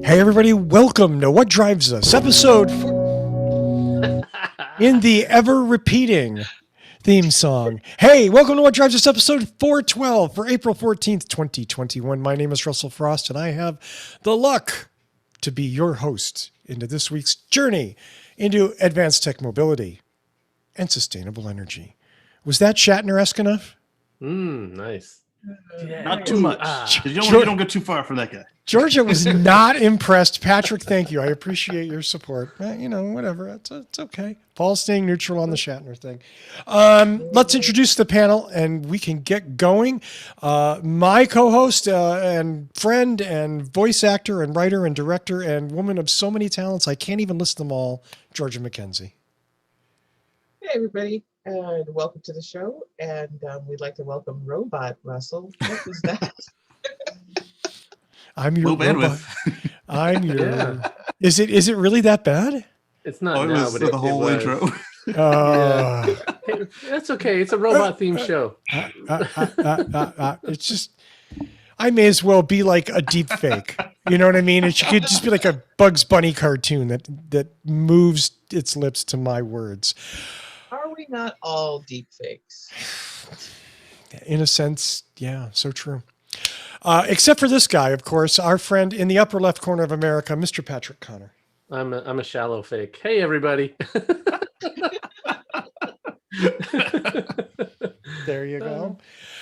Hey everybody, welcome to What Drives Us, episode 4 in the ever-repeating theme song. Hey, welcome to What Drives Us, episode 412 for April 14th, 2021. My name is Russell Frost, and I have the luck to be your host into this week's journey into advanced tech mobility and sustainable energy. Was that Shatner-esque enough? Nice. Yeah. Not too much. You don't go too far from that guy. Georgia was not impressed. Patrick, thank you. I appreciate your support. Whatever. It's okay. Paul's staying neutral on the Shatner thing. Let's introduce the panel, and we can get going. My co-host and friend and voice actor and writer and director and woman of so many talents, I can't even list them all, Georgia McKenzie. Hey, everybody, and welcome to the show. And we'd like to welcome Robot Russell. What was that? I'm your robot. I'm your. Yeah. Is it really that bad? It's not. It was the whole intro. Hey, that's okay. It's a robot themed show. It's just. I may as well be like a deep fake. You know what I mean? It could just be like a Bugs Bunny cartoon that moves its lips to my words. Are we not all deep fakes? In a sense, yeah, so true. Except for this guy, of course, our friend in the upper left corner of America, Mr. Patrick Connor. I'm a shallow fake. Hey, everybody. There you go.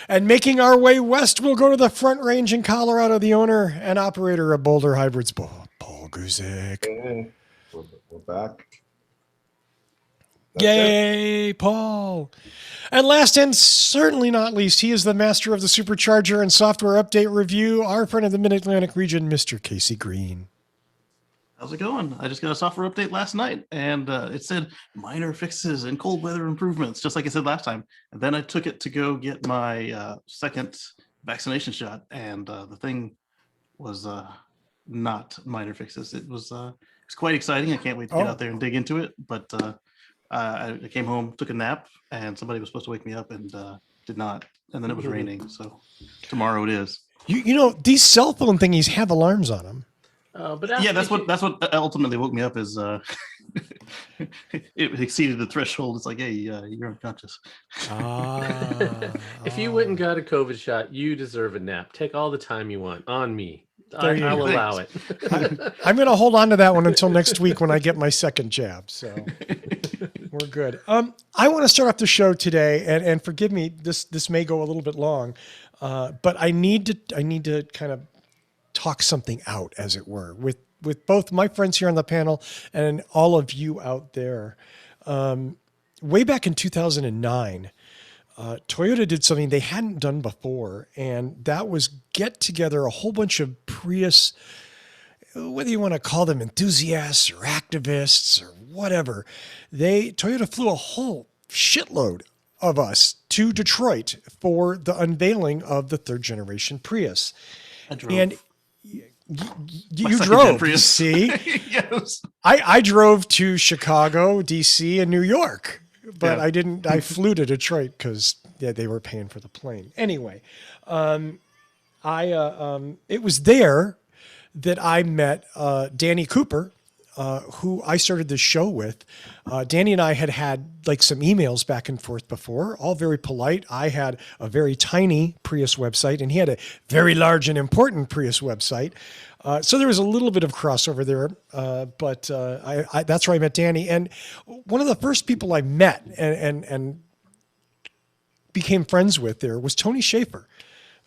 And making our way west, we'll go to the Front Range in Colorado, the owner and operator of Boulder Hybrids, Paul Guzik. Hey, we're back. Yay, Paul. And last and certainly not least, he is the master of the supercharger and software update review, our friend of the Mid-Atlantic region, Mr. Kacey Green. How's it going? I just got a software update last night, and it said minor fixes and cold weather improvements, just like I said last time. And then I took it to go get my second vaccination shot, and the thing was not minor fixes. It was quite exciting. I can't wait to get out there and dig into it, but I came home, took a nap, and somebody was supposed to wake me up and did not. And then it was raining, so tomorrow it is. You know, these cell phone thingies have alarms on them. But yeah, that's what ultimately woke me up is it exceeded the threshold. It's like, hey, you're unconscious. If you went and got a COVID shot, you deserve a nap. Take all the time you want on me. I'll allow it. I'm going to hold on to that one until next week when I get my second jab. So we're good. I want to start off the show today, and forgive me, this may go a little bit long, but I need to kind of talk something out, as it were, with both my friends here on the panel and all of you out there. Way back in 2009, Toyota did something they hadn't done before, and that was get together a whole bunch of Prius, whether you want to call them enthusiasts or activists or whatever. Toyota flew a whole shitload of us to Detroit for the unveiling of the third generation Prius. I drove. And you drove, see? Yes. I drove to Chicago, DC, and New York, but yeah. I flew to Detroit because they were paying for the plane. Anyway, it was there that I met Danny Cooper, who I started this show with. Danny and I had like some emails back and forth before, all very polite. I had a very tiny Prius website, and he had a very large and important Prius website. So there was a little bit of crossover there, but that's where I met Danny. And one of the first people I met and became friends with there was Tony Schaefer.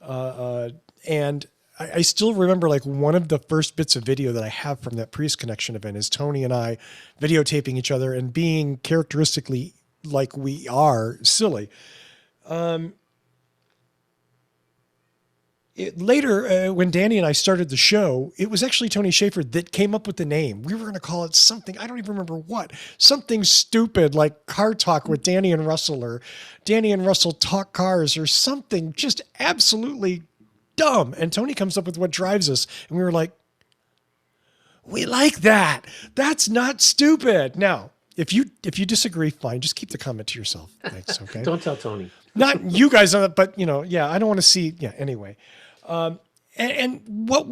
And I still remember like one of the first bits of video that I have from that Prius Connection event is Tony and I videotaping each other and being characteristically like we are silly. Later, when Danny and I started the show, it was actually Tony Schaefer that came up with the name. We were going to call it something, I don't even remember what, something stupid like Car Talk with Danny and Russell, or Danny and Russell Talk Cars, or something just absolutely dumb. And Tony comes up with What Drives Us, and we were like, we like that. That's not stupid. Now, if you disagree, fine. Just keep the comment to yourself. Thanks. Okay. Don't tell Tony. Not you guys, but I don't want to see. Yeah. Anyway, And what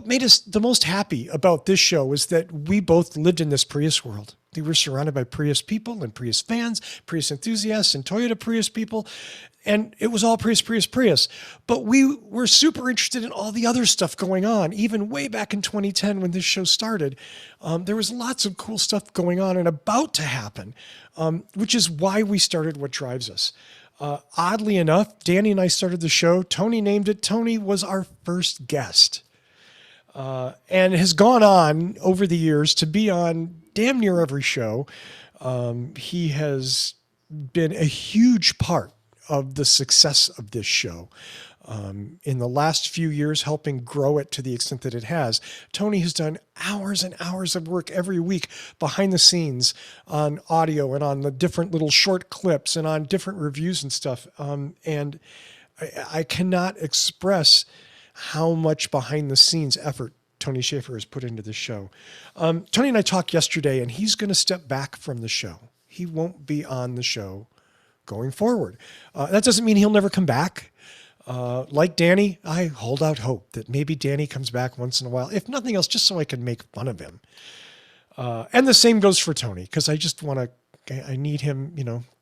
made us the most happy about this show was that we both lived in this Prius world. We were surrounded by Prius people and Prius fans, Prius enthusiasts and Toyota Prius people. And it was all Prius, Prius, Prius. But we were super interested in all the other stuff going on. Even way back in 2010 when this show started, there was lots of cool stuff going on and about to happen, which is why we started What Drives Us. Oddly enough, Danny and I started the show. Tony named it. Tony was our first guest, and has gone on over the years to be on damn near every show. He has been a huge part of the success of this show. In the last few years, helping grow it to the extent that it has. Tony has done hours and hours of work every week behind the scenes on audio and on the different little short clips and on different reviews and stuff. And I cannot express how much behind the scenes effort Tony Schaefer has put into this show. Tony and I talked yesterday, and he's going to step back from the show. He won't be on the show going forward. That doesn't mean he'll never come back. Like Danny, I hold out hope that maybe Danny comes back once in a while, if nothing else, just so I can make fun of him. And the same goes for Tony, because I just I need him,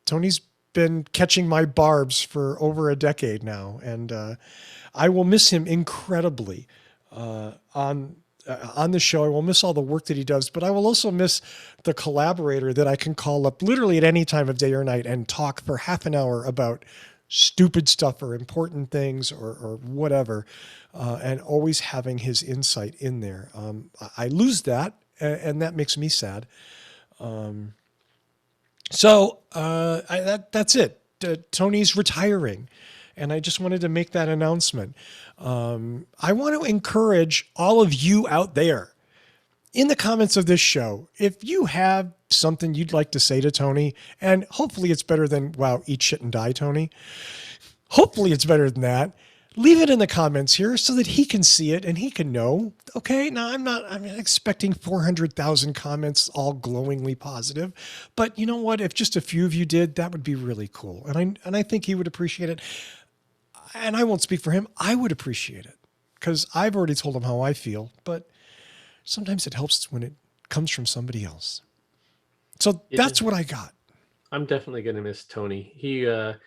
Tony's been catching my barbs for over a decade now, and I will miss him incredibly on the show. I will miss all the work that he does, but I will also miss the collaborator that I can call up literally at any time of day or night and talk for half an hour about stupid stuff or important things or whatever, and always having his insight in there. I lose that, and that makes me sad. That's it. Tony's retiring, and I just wanted to make that announcement. I want to encourage all of you out there in the comments of this show, if you have something you'd like to say to Tony, and hopefully it's better than, wow, eat shit and die, Tony. Hopefully it's better than that. Leave it in the comments here so that he can see it and he can know. Okay, now I'm not expecting 400,000 comments all glowingly positive, but you know what? If just a few of you did, that would be really cool. And I think he would appreciate it. And I won't speak for him. I would appreciate it because I've already told him how I feel, but sometimes it helps when it comes from somebody else. So that's what I got. I'm definitely going to miss Tony. He had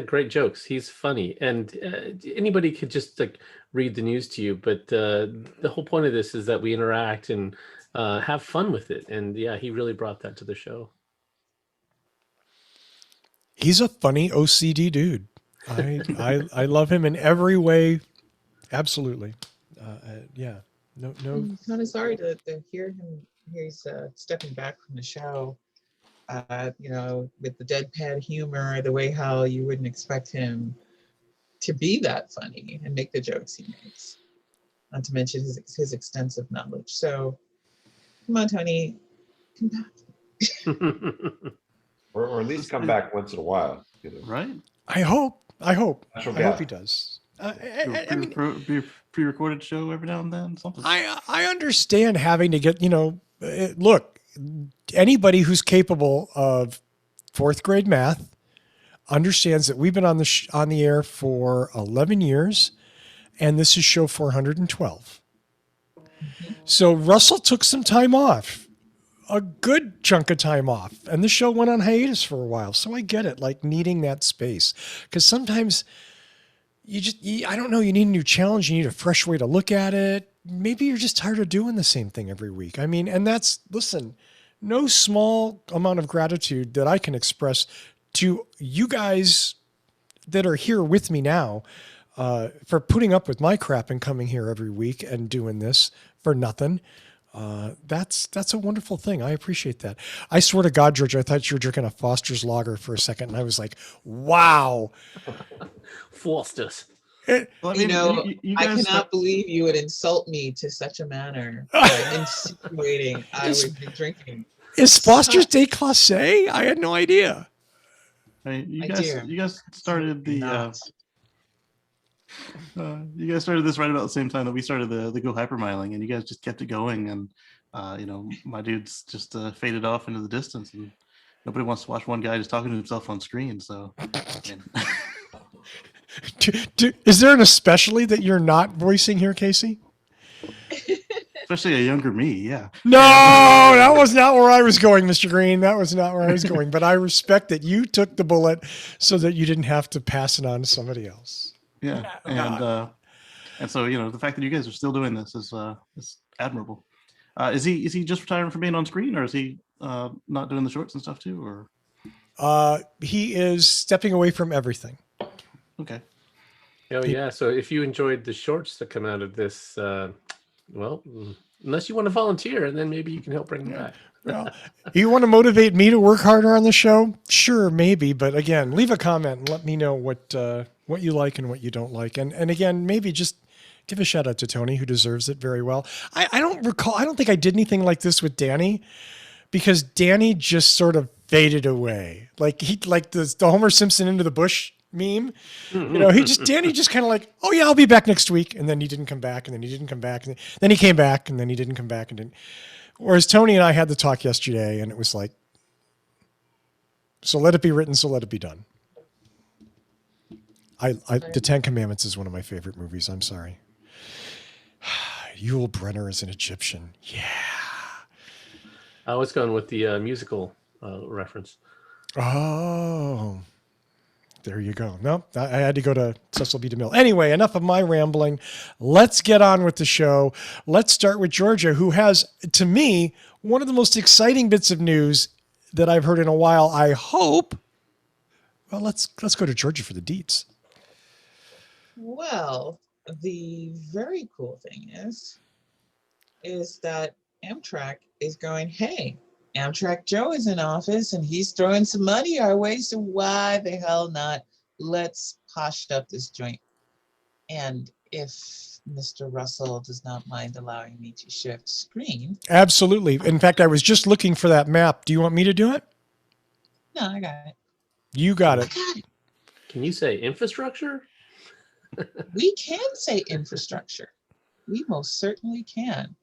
great jokes. He's funny, and anybody could just read the news to you. But the whole point of this is that we interact and have fun with it. And yeah, he really brought that to the show. He's a funny OCD dude. I love him in every way. Absolutely. Yeah. No. I'm kind of sorry to hear him. He's stepping back from the show. With the deadpan humor, the way how you wouldn't expect him to be that funny and make the jokes he makes. Not to mention his extensive knowledge. So, come on, Tony, come back. Or at least come back once in a while. Right? I hope I hope he does. Be a pre-recorded show every now and then. Something. I understand having to get, look, anybody who's capable of fourth grade math understands that we've been on the air for 11 years, and this is show 412. So Russell took some time off, a good chunk of time off, and the show went on hiatus for a while. So I get it, like needing that space, because sometimes I don't know, you need a new challenge. You need a fresh way to look at it. Maybe you're just tired of doing the same thing every week. I mean, and listen, no small amount of gratitude that I can express to you guys that are here with me now for putting up with my crap and coming here every week and doing this for nothing. That's a wonderful thing. I appreciate that. I swear to God, George, I thought you were drinking a Foster's Lager for a second, and I was like, wow. Foster's. Well, I mean, you I guys cannot believe you would insult me to such a manner by insinuating I would be drinking. Is Foster's Day Classé? I had no idea. You guys started the you guys started this right about the same time that we started the Go Hypermiling, and you guys just kept it going, and my dude's just faded off into the distance, and nobody wants to watch one guy just talking to himself on screen. So Is there an especially that you're not voicing here, Casey? Especially a younger me, yeah. No, that was not where I was going, Mr. Green. That was not where I was going. But I respect that you took the bullet so that you didn't have to pass it on to somebody else. Yeah, and so the fact that you guys are still doing this is admirable. Is he just retiring from being on screen, or is he not doing the shorts and stuff too? Or He is stepping away from everything. okay, Oh yeah. So if you enjoyed the shorts that come out of this, well, unless you want to volunteer, and then maybe you can help bring them back. Well, you want to motivate me to work harder on the show? Sure, maybe. But again, leave a comment and let me know what you like and what you don't like. And again, maybe just give a shout out to Tony, who deserves it very well. I don't recall. I don't think I did anything like this with Danny, because Danny just sort of faded away. Like the Homer Simpson into the bush meme. Danny just kind of like, oh yeah, I'll be back next week. And then he didn't come back, and then he didn't come back. And then he came back, and then he didn't come back, and didn't. Whereas Tony and I had the talk yesterday, and it was like, so let it be written, so let it be done. The Ten Commandments is one of my favorite movies. I'm sorry. Yul Brynner is an Egyptian. Yeah. I was going with the musical reference. Oh, there you go. No, I had to go to Cecil B. DeMille. Anyway, enough of my rambling. Let's get on with the show. Let's start with Georgia, who has, to me, one of the most exciting bits of news that I've heard in a while. I hope. Well, let's go to Georgia for the deets. Well, the very cool thing is that AMTRAK is going, hey, AMTRAK Joe is in office and he's throwing some money our way, so why the hell not? Let's posh up this joint. And if Mr. Russell does not mind allowing me to shift screen. Absolutely. In fact, I was just looking for that map. Do you want me to do it? No, I got it. You got it. Can you say infrastructure? We can say infrastructure. We most certainly can.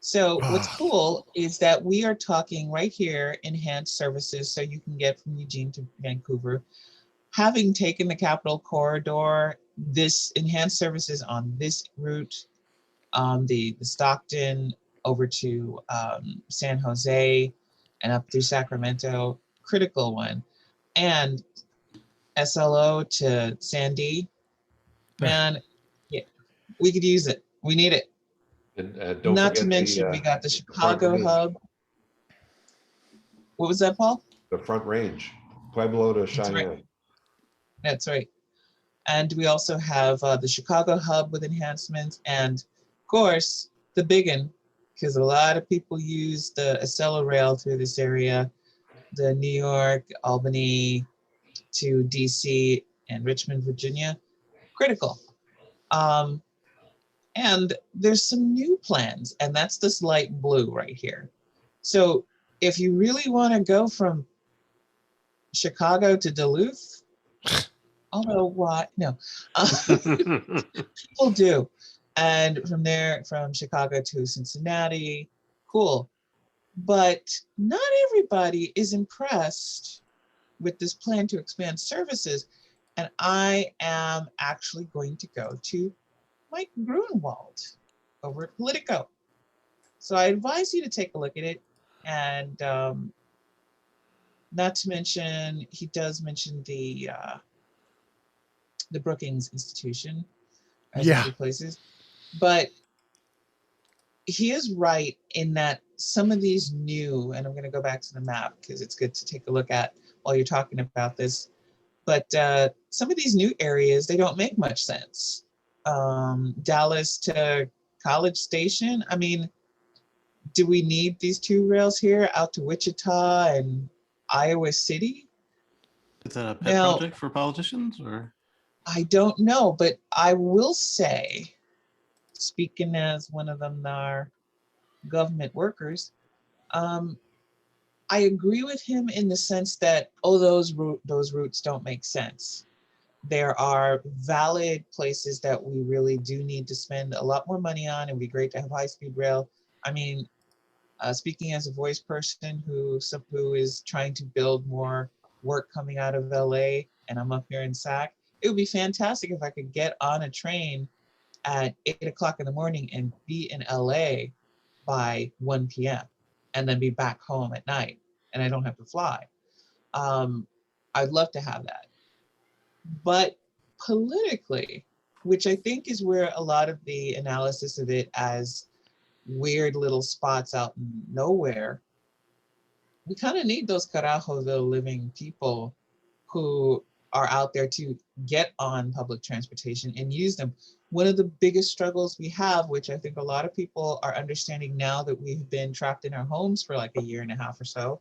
So what's cool is that we are talking right here, enhanced services, so you can get from Eugene to Vancouver. Having taken the Capital Corridor, this enhanced services on this route, the Stockton over to San Jose and up through Sacramento, critical one. And SLO to Sandy, man, yeah, we could use it. We need it. And don't Not to forget mention, we got the Chicago range. hub. What was that, Paul? The Front Range, Pueblo to That's Cheyenne. right. That's right. And we also have the Chicago hub with enhancements, and of course, the big one, because a lot of people use the Acela rail through this area, the New York, Albany to DC and Richmond, Virginia, critical. And there's some new plans, and that's this light blue right here. So if you really want to go from Chicago to Duluth, although what? No, people do. And from there, from Chicago to Cincinnati, cool. But not everybody is impressed with this plan to expand services. And I am actually going to go to Mike Grunwald over at Politico. So I advise you to take a look at it. And not to mention, he does mention the Brookings Institution as Yeah. other places. But he is right in that some of these new, and I'm going to go back to the map because it's good to take a look at while you're talking about this. But some of these new areas, they don't make much sense. Dallas to College Station. I mean, do we need these two rails here out to Wichita and Iowa City? is that a pet project for politicians, or? I don't know, but I will say, speaking as one of them are government workers, I agree with him in the sense that, those routes don't make sense. There are valid places that we really do need to spend a lot more money on. It'd be great to have high-speed rail. I mean, speaking as a voice person who is trying to build more work coming out of LA, and I'm up here in SAC, it would be fantastic if I could get on a train at 8 o'clock in the morning and be in LA by 1 p.m. and then be back home at night and I don't have to fly. I'd love to have that. But politically, which I think is where a lot of the analysis of it as weird little spots out in nowhere, we kind of need those Carajoville living people who are out there to get on public transportation and use them. One of the biggest struggles we have, which I think a lot of people are understanding now that we've been trapped in our homes for like a year and a half or so,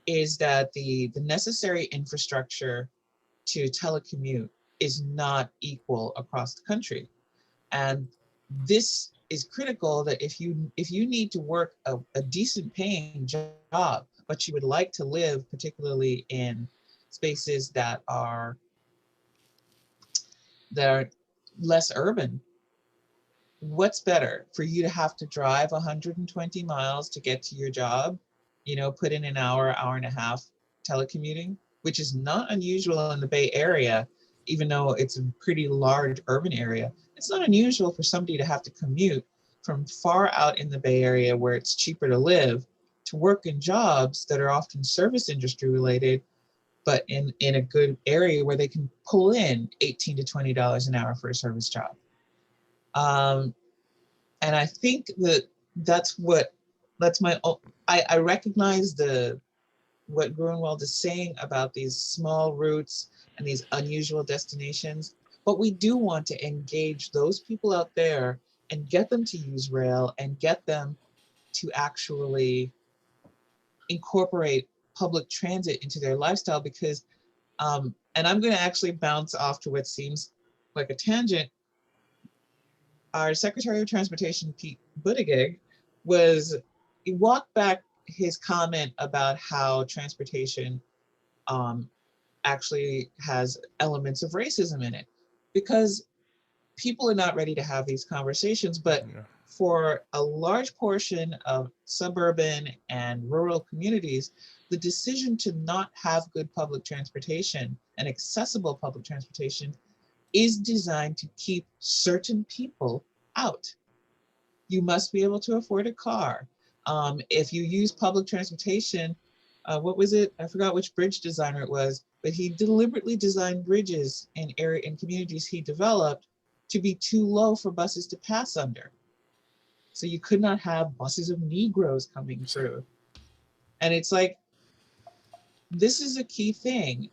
is that the necessary infrastructure to telecommute is not equal across the country. And this is critical, that if you need to work a decent paying job, but you would like to live particularly in spaces that are less urban, what's better for you to have to drive 120 miles to get to your job, put in an hour and a half telecommuting, which is not unusual in the Bay Area, even though it's a pretty large urban area. It's not unusual for somebody to have to commute from far out in the Bay Area where it's cheaper to live to work in jobs that are often service industry related, but in a good area where they can pull in $18 to $20 an hour for a service job. And I think I recognize what Grunwald is saying about these small routes and these unusual destinations, but we do want to engage those people out there and get them to use rail and get them to actually incorporate public transit into their lifestyle, because, and I'm going to actually bounce off to what seems like a tangent. Our Secretary of Transportation, Pete Buttigieg, he walked back his comment about how transportation actually has elements of racism in it, because people are not ready to have these conversations. But for a large portion of suburban and rural communities, the decision to not have good public transportation and accessible public transportation is designed to keep certain people out. You must be able to afford a car. If you use public transportation, what was it? I forgot which bridge designer it was, but he deliberately designed bridges in communities he developed to be too low for buses to pass under. So you could not have buses of Negroes coming through. And it's like, this is a key thing.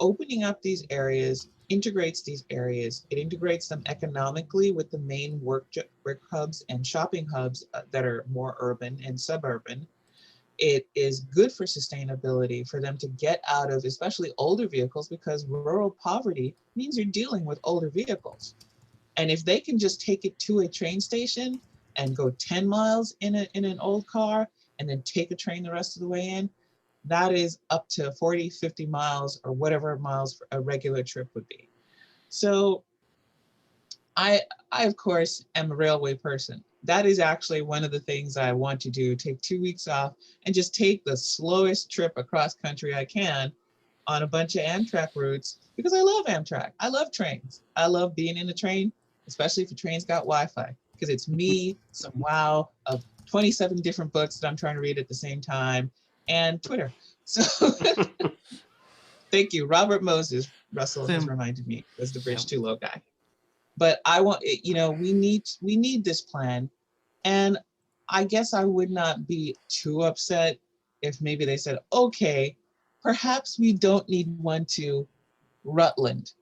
Opening up these areas integrates these areas. It integrates them economically with the main work hubs and shopping hubs that are more urban and suburban. It is good for sustainability for them to get out of, especially older vehicles, because rural poverty means you're dealing with older vehicles. And if they can just take it to a train station and go 10 miles in an old car and then take a train the rest of the way in, that is up to 40, 50 miles or whatever miles a regular trip would be. So I of course, am a railway person. That is actually one of the things I want to do, take 2 weeks off and just take the slowest trip across country I can on a bunch of AMTRAK routes, because I love AMTRAK. I love trains. I love being in the train, especially if the train's got Wi-Fi, because it's me, some wow of 27 different books that I'm trying to read at the same time, and Twitter. So thank you. Robert Moses, Russell has reminded me, was the Bridge Too Low guy. But I want, we need this plan. And I guess I would not be too upset if maybe they said, okay, perhaps we don't need one to Rutland.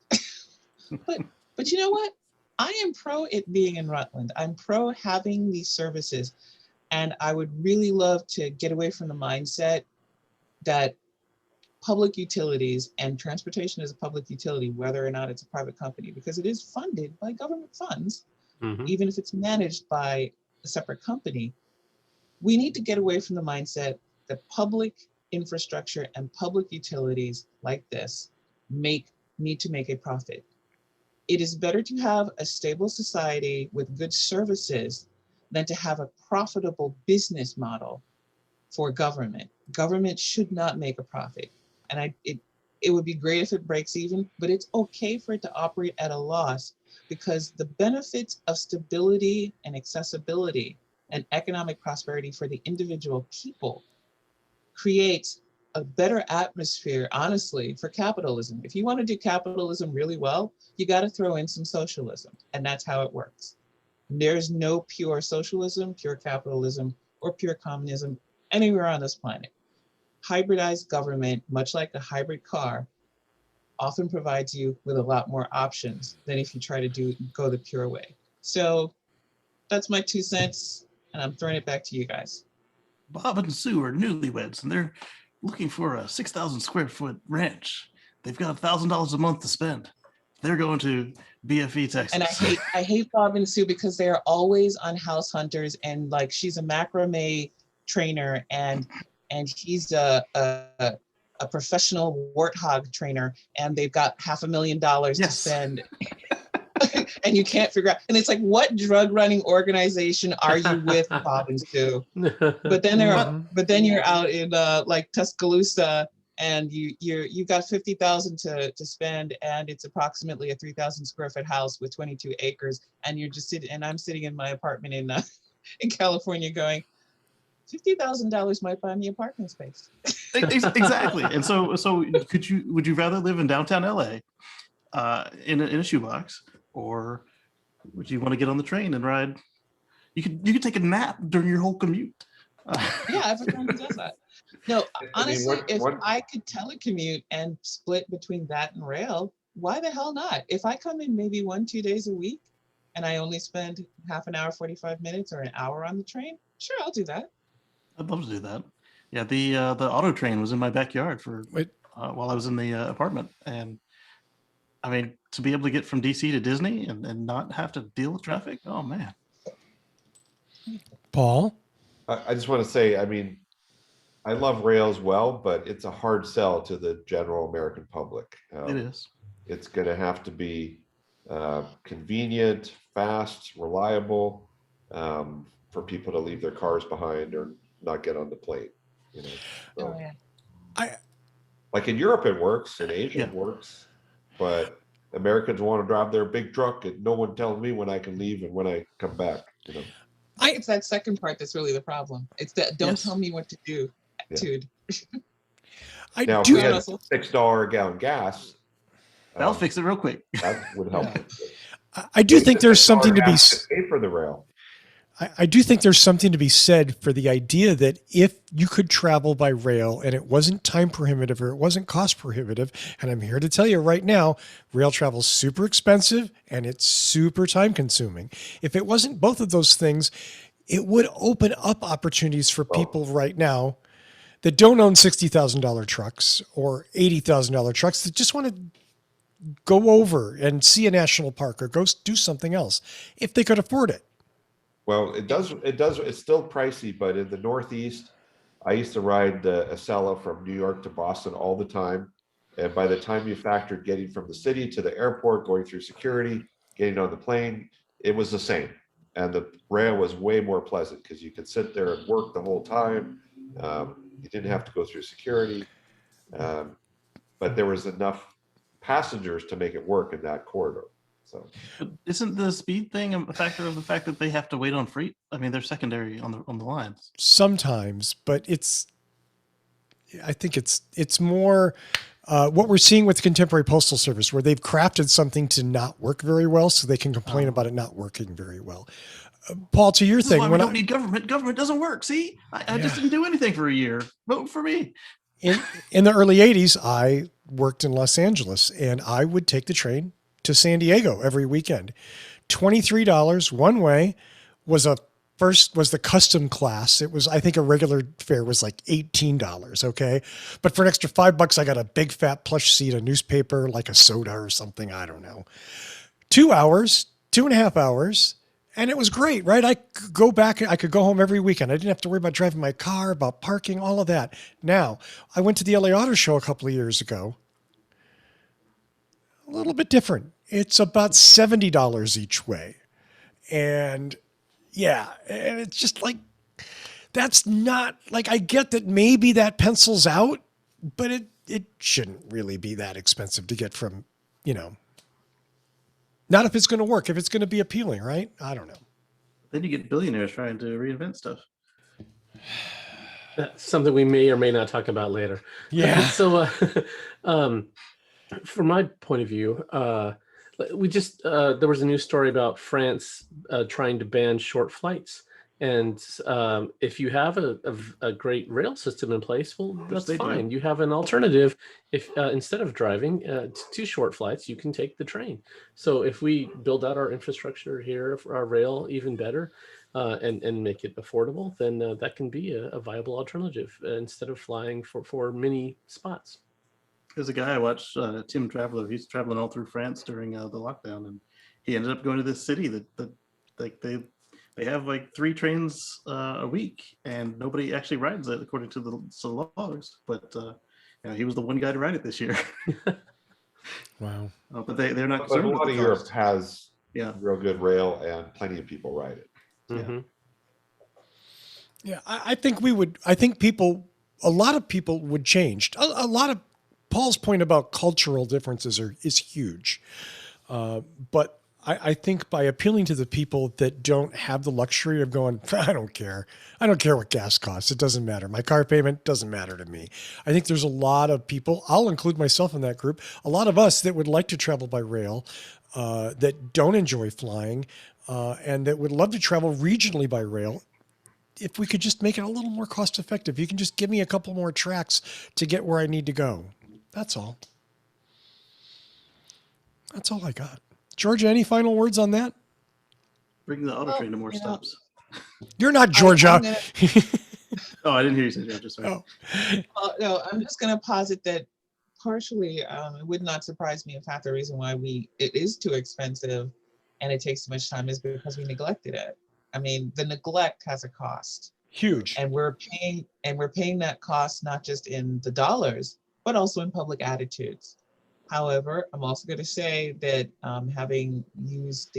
but you know what? I am pro it being in Rutland. I'm pro having these services. And I would really love to get away from the mindset that public utilities and transportation is a public utility, whether or not it's a private company, because it is funded by government funds, even if it's managed by a separate company. We need to get away from the mindset that public infrastructure and public utilities like this need to make a profit. It is better to have a stable society with good services than to have a profitable business model for government. Government should not make a profit. And It would be great if it breaks even, but it's okay for it to operate at a loss because the benefits of stability and accessibility and economic prosperity for the individual people creates a better atmosphere, honestly, for capitalism. If you want to do capitalism really well, you got to throw in some socialism, and that's how it works. There's no pure socialism, pure capitalism, or pure communism anywhere on this planet. Hybridized government, much like a hybrid car, often provides you with a lot more options than if you try to go the pure way. So that's my 2 cents, and I'm throwing it back to you guys. Bob and Sue are newlyweds, and they're looking for a 6,000 square foot ranch. They've got $1,000 a month to spend. They're going to BFE, Texas. And I hate Bob and Sue because they are always on House Hunters, and like she's a macrame trainer, and he's a professional warthog trainer, and they've got $500,000 to spend. And you can't figure out, and it's like, what drug running organization are you with, Bob and Sue? But then you're out in like Tuscaloosa, and you got $50,000 to spend, and it's approximately a 3,000 square foot house with 22 acres, and you're just sitting, and I'm sitting in my apartment in California, going, $50,000 might buy me a parking space. Exactly. And so would you rather live in downtown LA in a shoebox, or would you want to get on the train and ride? You could take a nap during your whole commute. Yeah, I have a friend who does that. No, honestly, if I could telecommute and split between that and rail, why the hell not? If I come in maybe 1-2 days a week and I only spend half an hour, 45 minutes, or an hour on the train, sure, I'll do that. I'd love to do that. Yeah, the auto train was in my backyard while I was in the apartment, and I mean, to be able to get from DC to Disney and not have to deal with traffic, oh man. Paul? I just want to say, I mean, I love rail as well, but it's a hard sell to the general American public. It is. It's going to have to be convenient, fast, reliable for people to leave their cars behind or not get on the plane. You know, so, Oh, yeah. like in Europe, it works. In Asia, it works. But Americans want to drive their big truck, and no one tells me when I can leave and when I come back. You know, It's that second part that's really the problem. It's that don't tell me what to do attitude. Now, if we had $6 a gallon gas, that'll fix it real quick. That would help. I do think there's something to be pay for the rail. I do think there's something to be said for the idea that if you could travel by rail and it wasn't time prohibitive or it wasn't cost prohibitive, and I'm here to tell you right now, rail travel is super expensive and it's super time consuming. If it wasn't both of those things, it would open up opportunities for people right now that don't own $60,000 trucks or $80,000 trucks that just want to go over and see a national park or go do something else if they could afford it. Well, it does. It's still pricey, but in the Northeast, I used to ride the Acela from New York to Boston all the time. And by the time you factored getting from the city to the airport, going through security, getting on the plane, it was the same. And the rail was way more pleasant because you could sit there and work the whole time. You didn't have to go through security, but there was enough passengers to make it work in that corridor. So, but isn't the speed thing a factor of the fact that they have to wait on freight? I mean, they're secondary on the lines. Sometimes, but I think it's more what we're seeing with the contemporary postal service, where they've crafted something to not work very well, so they can complain about it not working very well. Paul, to your thing, we don't need government. Government doesn't work. See, I just didn't do anything for a year. Vote for me. In the early 80s, I worked in Los Angeles, and I would take the train to San Diego every weekend. $23 one way was the custom class. It was, I think a regular fare was like $18. Okay. But for an extra $5, I got a big fat plush seat, a newspaper, like a soda or something. I don't know. 2 hours, 2.5 hours. And it was great, right? I could go back. I could go home every weekend. I didn't have to worry about driving my car, about parking, all of that. Now, I went to the LA Auto Show a couple of years ago. A little bit different. It's about $70 each way. And yeah, and it's just like, that's not like, I get that maybe that pencils out, but it shouldn't really be that expensive to get from, not if it's going to work, if it's going to be appealing, right? I don't know. Then you get billionaires trying to reinvent stuff. That's something we may or may not talk about later. Yeah. So, from my point of view, we just there was a news story about France trying to ban short flights, and if you have a great rail system in place, well, that's they do. fine. You have an alternative. If instead of driving to short flights, you can take the train. So if we build out our infrastructure here for our rail even better, and make it affordable, then that can be a viable alternative instead of flying for many spots. There's a guy I watched, Tim Traveler. He's traveling all through France during the lockdown, and he ended up going to this city that like they have like 3 trains a week, and nobody actually rides it according to the laws. But he was the one guy to ride it this year. Wow. But they're not But concerned a with lot the of Europe cost. has Yeah. real good rail and plenty of people ride it. Mhm. Yeah, I think a lot of people would change. A lot of Paul's point about cultural differences is huge. But I think by appealing to the people that don't have the luxury of going, I don't care. I don't care what gas costs. It doesn't matter. My car payment doesn't matter to me. I think there's a lot of people, I'll include myself in that group, a lot of us that would like to travel by rail, that don't enjoy flying, and that would love to travel regionally by rail. If we could just make it a little more cost effective, you can just give me a couple more tracks to get where I need to go. That's all. That's all I got. Georgia, any final words on that? Bring the auto Well, train to more you know, stops. You're not I'm Georgia. gonna- Oh, I didn't hear you say Georgia. Sorry. Oh, no, I'm just going to posit that partially, it would not surprise me if half the reason why it is too expensive and it takes too much time is because we neglected it. I mean, the neglect has a cost, huge. and we're paying that cost not just in the dollars, but also in public attitudes. However, I'm also going to say that having used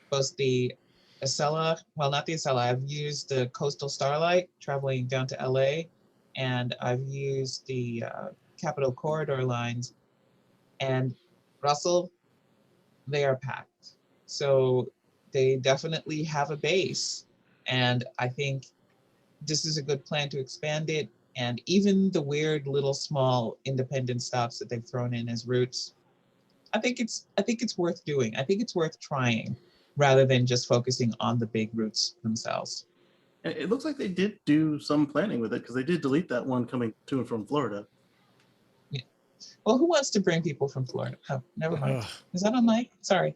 both the Acela, well, not the Acela, I've used the Coastal Starlight traveling down to LA, and I've used the Capital Corridor lines. And Russell, they are packed. So they definitely have a base. And I think this is a good plan to expand it. And even the weird little small independent stops that they've thrown in as routes, I think it's worth doing. I think it's worth trying rather than just focusing on the big routes themselves. And it looks like they did do some planning with it because they did delete that one coming to and from Florida. Yeah. Well, who wants to bring people from Florida? Oh, never mind. Ugh. Is that on mic? Sorry.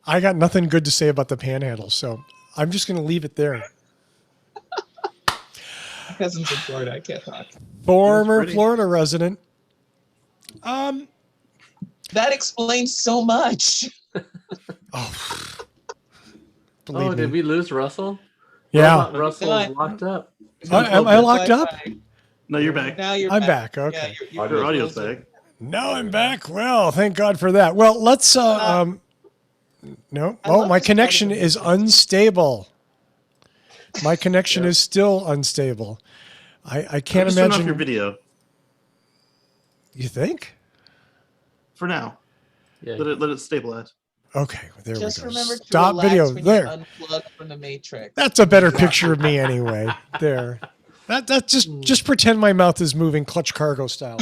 I got nothing good to say about the Panhandle, so I'm just going to leave it there. My cousin's in Florida. I can't talk. Former pretty. Florida resident. That explains so much. Oh, Oh, believe did me. we lose Russell? Yeah. Robot Russell's locked up. Am I locked up? Bye-bye. No, you're back. Now you're I'm back. back. Okay. Yeah, Your audio's back. Now I'm back. Well, thank God for that. Well, let's no. I Oh, love my this part connection of it. is unstable. My connection is still unstable. I can't Just turn off your imagine. video You think? for now. Yeah. Let it stabilize. Okay, there Just we go. remember to Stop relax video when there. you're unplugged from the Matrix. That's a better picture of me anyway. There. That just pretend my mouth is moving clutch cargo style.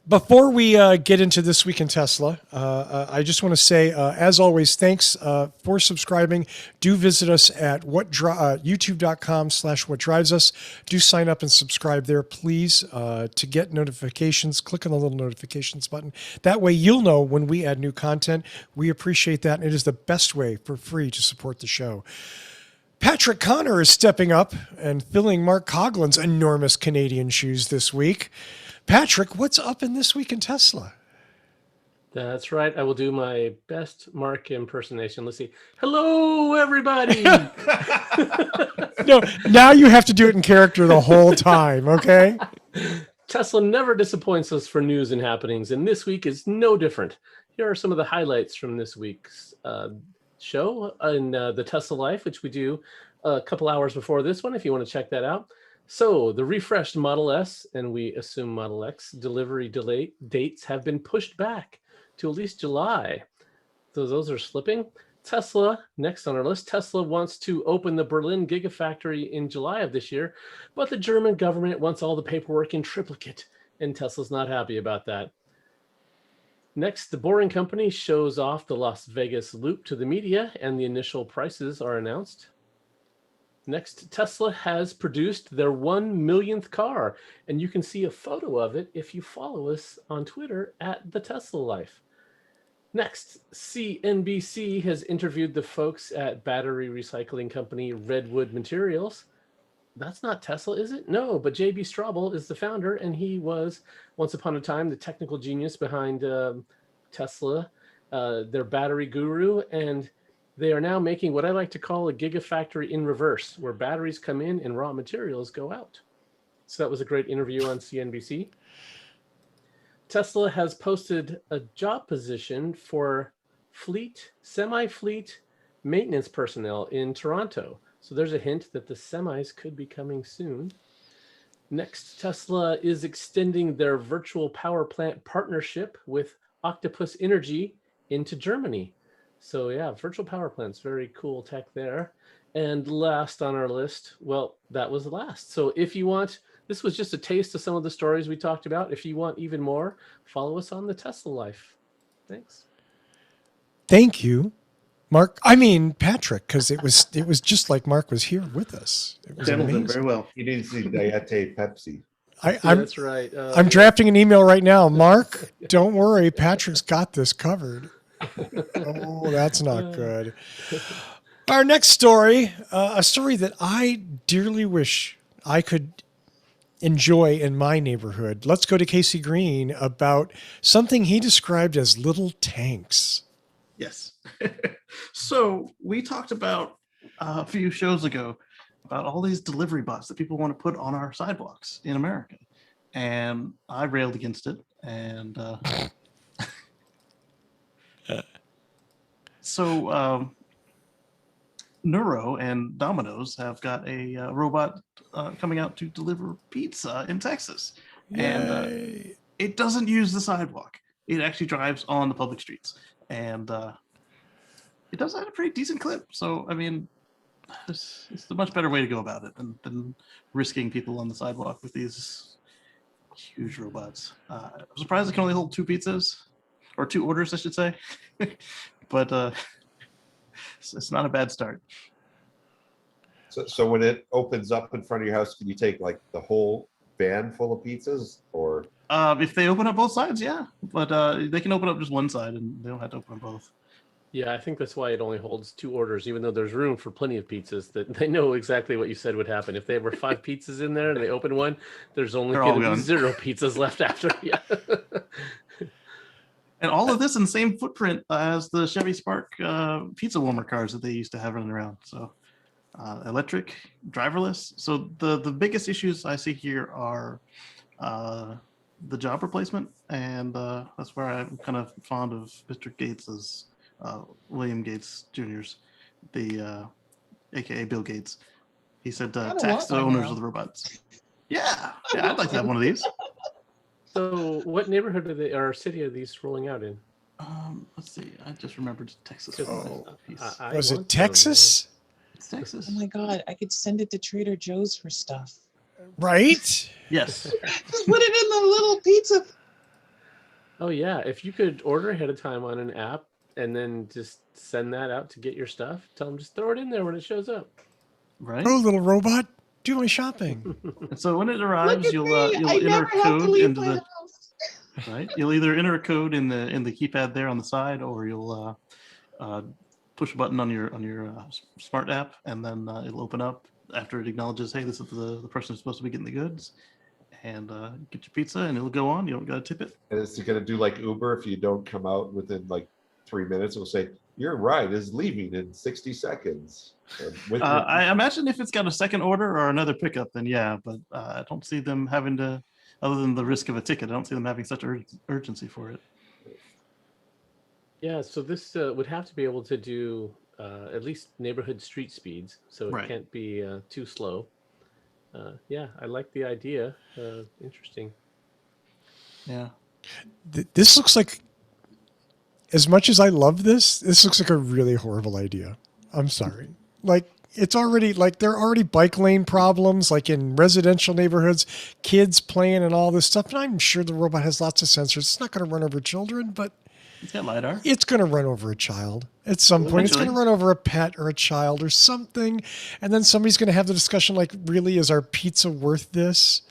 Before we get into This Week in Tesla, I just want to say, as always, thanks for subscribing. Do visit us at youtube.com/whatdrivesus. Do sign up and subscribe there, please, to get notifications. Click on the little notifications button. That way you'll know when we add new content. We appreciate that, and it is the best way for free to support the show. Patrick Connor is stepping up and filling Mark Coughlin's enormous Canadian shoes this week. Patrick, what's up in This Week in Tesla? That's right. I will do my best Mark impersonation. Let's see. Hello, everybody. No, now you have to do it in character the whole time, okay? Tesla never disappoints us for news and happenings, and this week is no different. Here are some of the highlights from this week's show in the Tesla Life, which we do a couple hours before this one, if you want to check that out. So the refreshed Model S, and we assume Model X, delivery delay dates have been pushed back to at least July. So those are slipping. Tesla, next on our list, Tesla wants to open the Berlin Gigafactory in July of this year, but the German government wants all the paperwork in triplicate, and Tesla's not happy about that. Next, the Boring Company shows off the Las Vegas Loop to the media, and the initial prices are announced. Next, Tesla has produced their 1 millionth car, and you can see a photo of it if you follow us on Twitter at The Tesla Life. Next, CNBC has interviewed the folks at battery recycling company Redwood Materials. That's not Tesla, is it? No, but J.B. Straubel is the founder, and he was, once upon a time, the technical genius behind Tesla, their battery guru, and they are now making what I like to call a gigafactory in reverse, where batteries come in and raw materials go out. So that was a great interview on CNBC. Tesla has posted a job position for semi-fleet maintenance personnel in Toronto. So there's a hint that the semis could be coming soon. Next, Tesla is extending their virtual power plant partnership with Octopus Energy into Germany. So yeah, virtual power plants, very cool tech there. And last on our list, well, that was the last. So if you want, this was just a taste of some of the stories we talked about. If you want even more, follow us on the Tesla Life. Thanks. Thank you, Mark. I mean, Patrick, because it was just like Mark was here with us. It was Channeled it amazing. very well. He needs the Diete Pepsi. That's right. I'm drafting an email right now. Mark, don't worry. Patrick's got this covered. Oh, that's not good. Our next story, a story that I dearly wish I could enjoy in my neighborhood. Let's go to Kacey Green about something he described as little tanks. Yes. So we talked about a few shows ago about all these delivery bots that people want to put on our sidewalks in America. And I railed against it. And so Neuro and Domino's have got a robot coming out to deliver pizza in Texas. And Yay. it doesn't use the sidewalk. It actually drives on the public streets. And it does have a pretty decent clip. So, I mean, it's a much better way to go about it than risking people on the sidewalk with these huge robots. I'm surprised it can only hold 2 pizzas, or 2 orders, I should say. But it's not a bad start. So when it opens up in front of your house, can you take like the whole van full of pizzas, or? If they open up both sides, yeah. But they can open up just one side, and they don't have to open both. Yeah, I think that's why it only holds 2 orders, even though there's room for plenty of pizzas. That they know exactly what you said would happen. If there were 5 pizzas in there and they open one, there's only going to be 0 pizzas left after. Yeah. And all of this in the same footprint as the Chevy Spark pizza warmer cars that they used to have running around. So electric, driverless. So the biggest issues I see here are the job replacement, and that's where I'm kind of fond of Mr. Gates's. William Gates Jr.'s, the AKA Bill Gates. He said tax the owners of the robots. Yeah, I'd like to have one of these. So, what neighborhood are they, or city are these rolling out in? Let's see. I just remembered Texas. Was it Texas? It's Texas. Oh my God, I could send it to Trader Joe's for stuff. Right? Yes. Just put it in the little pizza. Oh yeah, if you could order ahead of time on an app and then just send that out to get your stuff, tell them just throw it in there when it shows up. Right. Oh, little robot, do my shopping. And so when it arrives, you'll I enter never a have to code leave into my the house. right. You'll either enter a code in the keypad there on the side, or you'll push a button on your smart app, and then it'll open up after it acknowledges, hey, this is the person who's supposed to be getting the goods, and get your pizza, and it'll go on. You don't got to tip it. And it's going to do like Uber. If you don't come out within like 3 minutes, it'll say your ride is leaving in 60 seconds. I imagine if it's got a second order or another pickup, then yeah, but I don't see them having to, other than the risk of a ticket, I don't see them having such urgency for it. Yeah, so this would have to be able to do at least neighborhood street speeds, so it Right. can't be too slow. Yeah, I like the idea. Interesting. Yeah. This looks like, as much as I love this looks like a really horrible idea. I'm sorry. Like, it's already, like, there are already bike lane problems, like in residential neighborhoods, kids playing and all this stuff. And I'm sure the robot has lots of sensors. It's not going to run over children, but It's got LiDAR. it's going to run over a child at some point. It's going to Eventually. run over a pet or a child or something. And then somebody's going to have the discussion like, really, is our pizza worth this?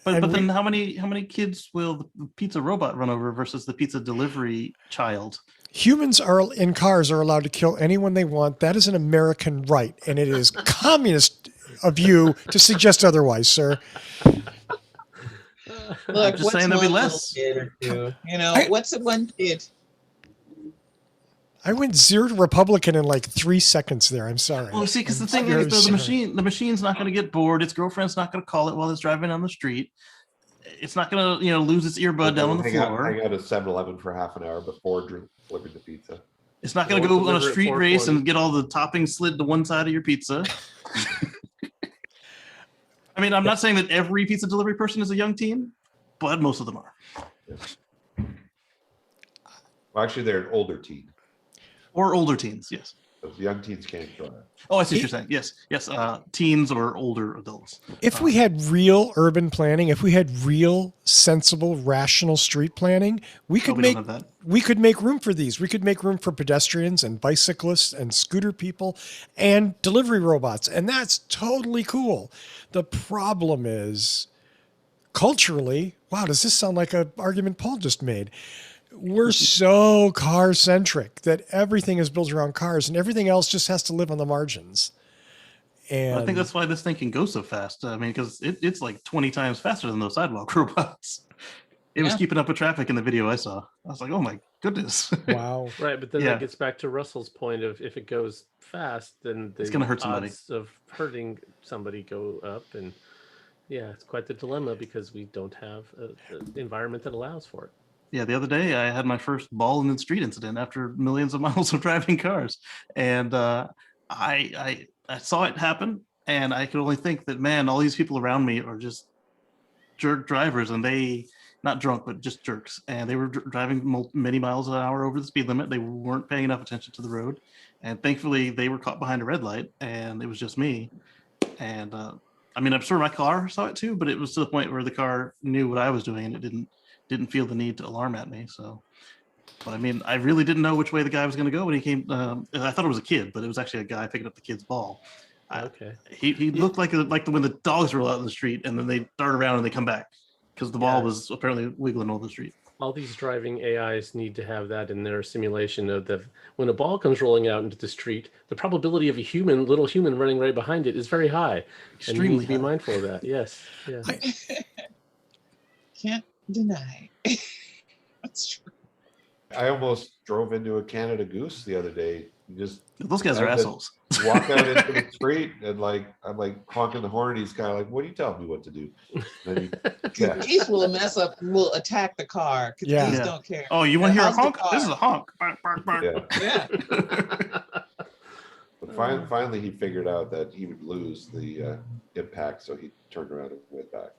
But then how many kids will the pizza robot run over versus the pizza delivery child? Humans are in cars are allowed to kill anyone they want. That is an American right. And it is communist of you to suggest otherwise, sir. Look, just what's saying there'll be one less. little kid or two? You know, I- what's the one kid? I went 0 to Republican in like 3 seconds there. I'm sorry. Well, see, because the I'm thing very is, sorry. the machine's not going to get bored. Its girlfriend's not going to call it while it's driving down the street. It's not going to, lose its earbud down on the hang floor. Out at 7-Eleven for half an hour before delivering the pizza. It's not going to Won't go on a deliver at street race 4:20. and get all the toppings slid to one side of your pizza. I mean, I'm not saying that every pizza delivery person is a young teen, but most of them are. Well, actually, they're an older teen. Or older teens, yes. Those young teens can't drive. Oh, I see what you're saying. Yes, yes. Teens or older adults. If we had real urban planning, if we had real, sensible, rational street planning, we could we make don't have that. we could make room for these. We could make room for pedestrians and bicyclists and scooter people and delivery robots, and that's totally cool. The problem is, culturally, wow, does this sound like an argument Paul just made? We're so car centric that everything is built around cars and everything else just has to live on the margins. And I think that's why this thing can go so fast. I mean, because it's like 20 times faster than those sidewalk robots. It was Yeah. keeping up with traffic in the video I saw. I was like, oh my goodness. wow. Right, but then Yeah. that gets back to Russell's point of if it goes fast, then the It's gonna hurt somebody. odds of hurting somebody go up, and yeah, it's quite the dilemma because we don't have an environment that allows for it. Yeah, the other day I had my first ball in the street incident after millions of miles of driving cars, and I saw it happen, and I could only think that, man, all these people around me are just jerk drivers, and they not drunk but just jerks, and they were driving many miles an hour over the speed limit. They weren't paying enough attention to the road, and thankfully they were caught behind a red light, and it was just me. And I mean, I'm sure my car saw it too, but it was to the point where the car knew what I was doing, and it didn't feel the need to alarm at me. So, but I mean, I really didn't know which way the guy was going to go when he came. I thought it was a kid, but it was actually a guy picking up the kid's ball. Okay. He looked like when the dogs roll out in the street and then they dart around and they come back because the ball Yeah. was apparently wiggling over the street. All these driving AIs need to have that in their simulation of when a ball comes rolling out into the street, the probability of a little human running right behind it is very high. And you need Extremely to be high. mindful of that. Yes. Yeah. Can't deny. That's true. I almost drove into a Canada Goose the other day. You just Those guys are I've been- assholes. walk out into the street and I'm like honking the horn. He's kind of like, "What are you telling me what to do?" And yeah, Geese will will attack the car because Yeah. geese Yeah. don't care. Oh, you want to hear a How's the honk? This is car? a honk. Bark, bark, bark. yeah. Yeah. But finally, he figured out that he would lose the impact, so he turned around and went back.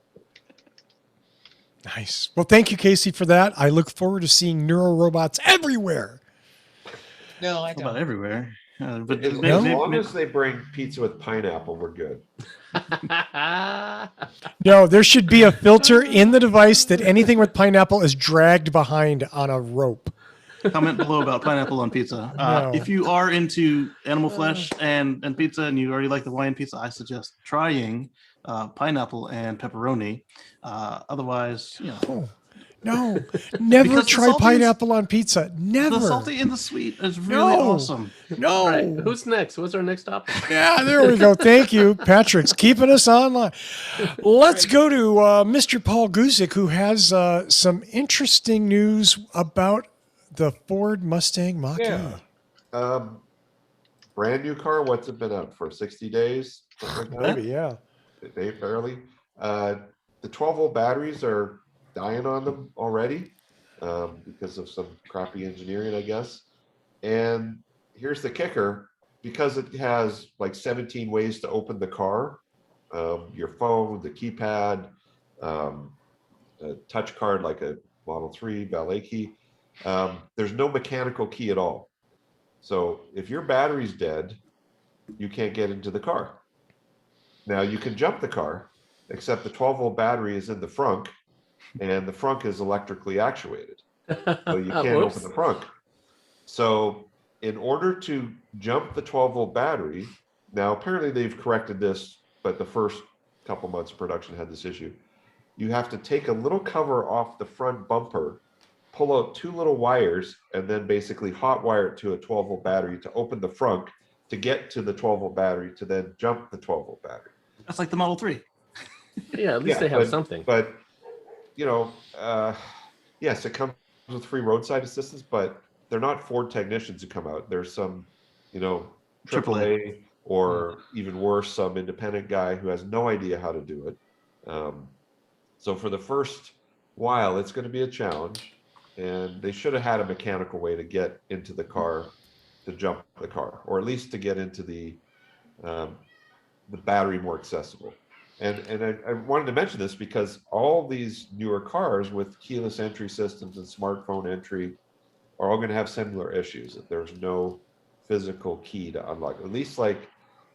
Nice. Well, thank you, Casey, for that. I look forward to seeing neuro robots everywhere. No, I About don't. everywhere. But As long as they bring pizza with pineapple, we're good. No, there should be a filter in the device that anything with pineapple is dragged behind on a rope. comment below about pineapple on pizza. No. If you are into animal flesh and pizza and you already like the Hawaiian pizza, I suggest trying pineapple and pepperoni. Otherwise, Oh, no, never Because the try salty is- pineapple on pizza. Never. the salty and the sweet is really No. awesome. No. All right. Who's next? What's our next topic? Yeah, there we go. Thank you. Patrick's keeping us online. Let's go to Mr. Paul Guzik, who has some interesting news about the Ford Mustang Mach E. Yeah. Brand new car. What's it been out for? 60 days? Something like that? Maybe, yeah. They barely. The 12-volt batteries are dying on them already because of some crappy engineering, I guess. And here's the kicker, because it has like 17 ways to open the car, your phone, the keypad, a touch card like a Model 3 valet key. There's no mechanical key at all. So if your battery's dead, you can't get into the car. Now you can jump the car, except the 12-volt battery is in the frunk, and the frunk is electrically actuated. So you can't open the frunk. So in order to jump the 12-volt battery, now apparently they've corrected this, but the first couple months of production had this issue. You have to take a little cover off the front bumper, pull out 2 little wires, and then basically hot wire it to a 12-volt battery to open the frunk to get to the 12-volt battery to then jump the 12-volt battery. That's like the Model 3. Yeah, at least they have something. But, you know, yes, it comes with free roadside assistance, but they're not Ford technicians who come out. There's some, you know, AAA or even worse, some independent guy who has no idea how to do it. So for the first while, it's going to be a challenge, and they should have had a mechanical way to get into the car, to jump the car, or at least to get into the battery more accessible. And I wanted to mention this because all these newer cars with keyless entry systems and smartphone entry are all going to have similar issues, that there's no physical key to unlock. At least like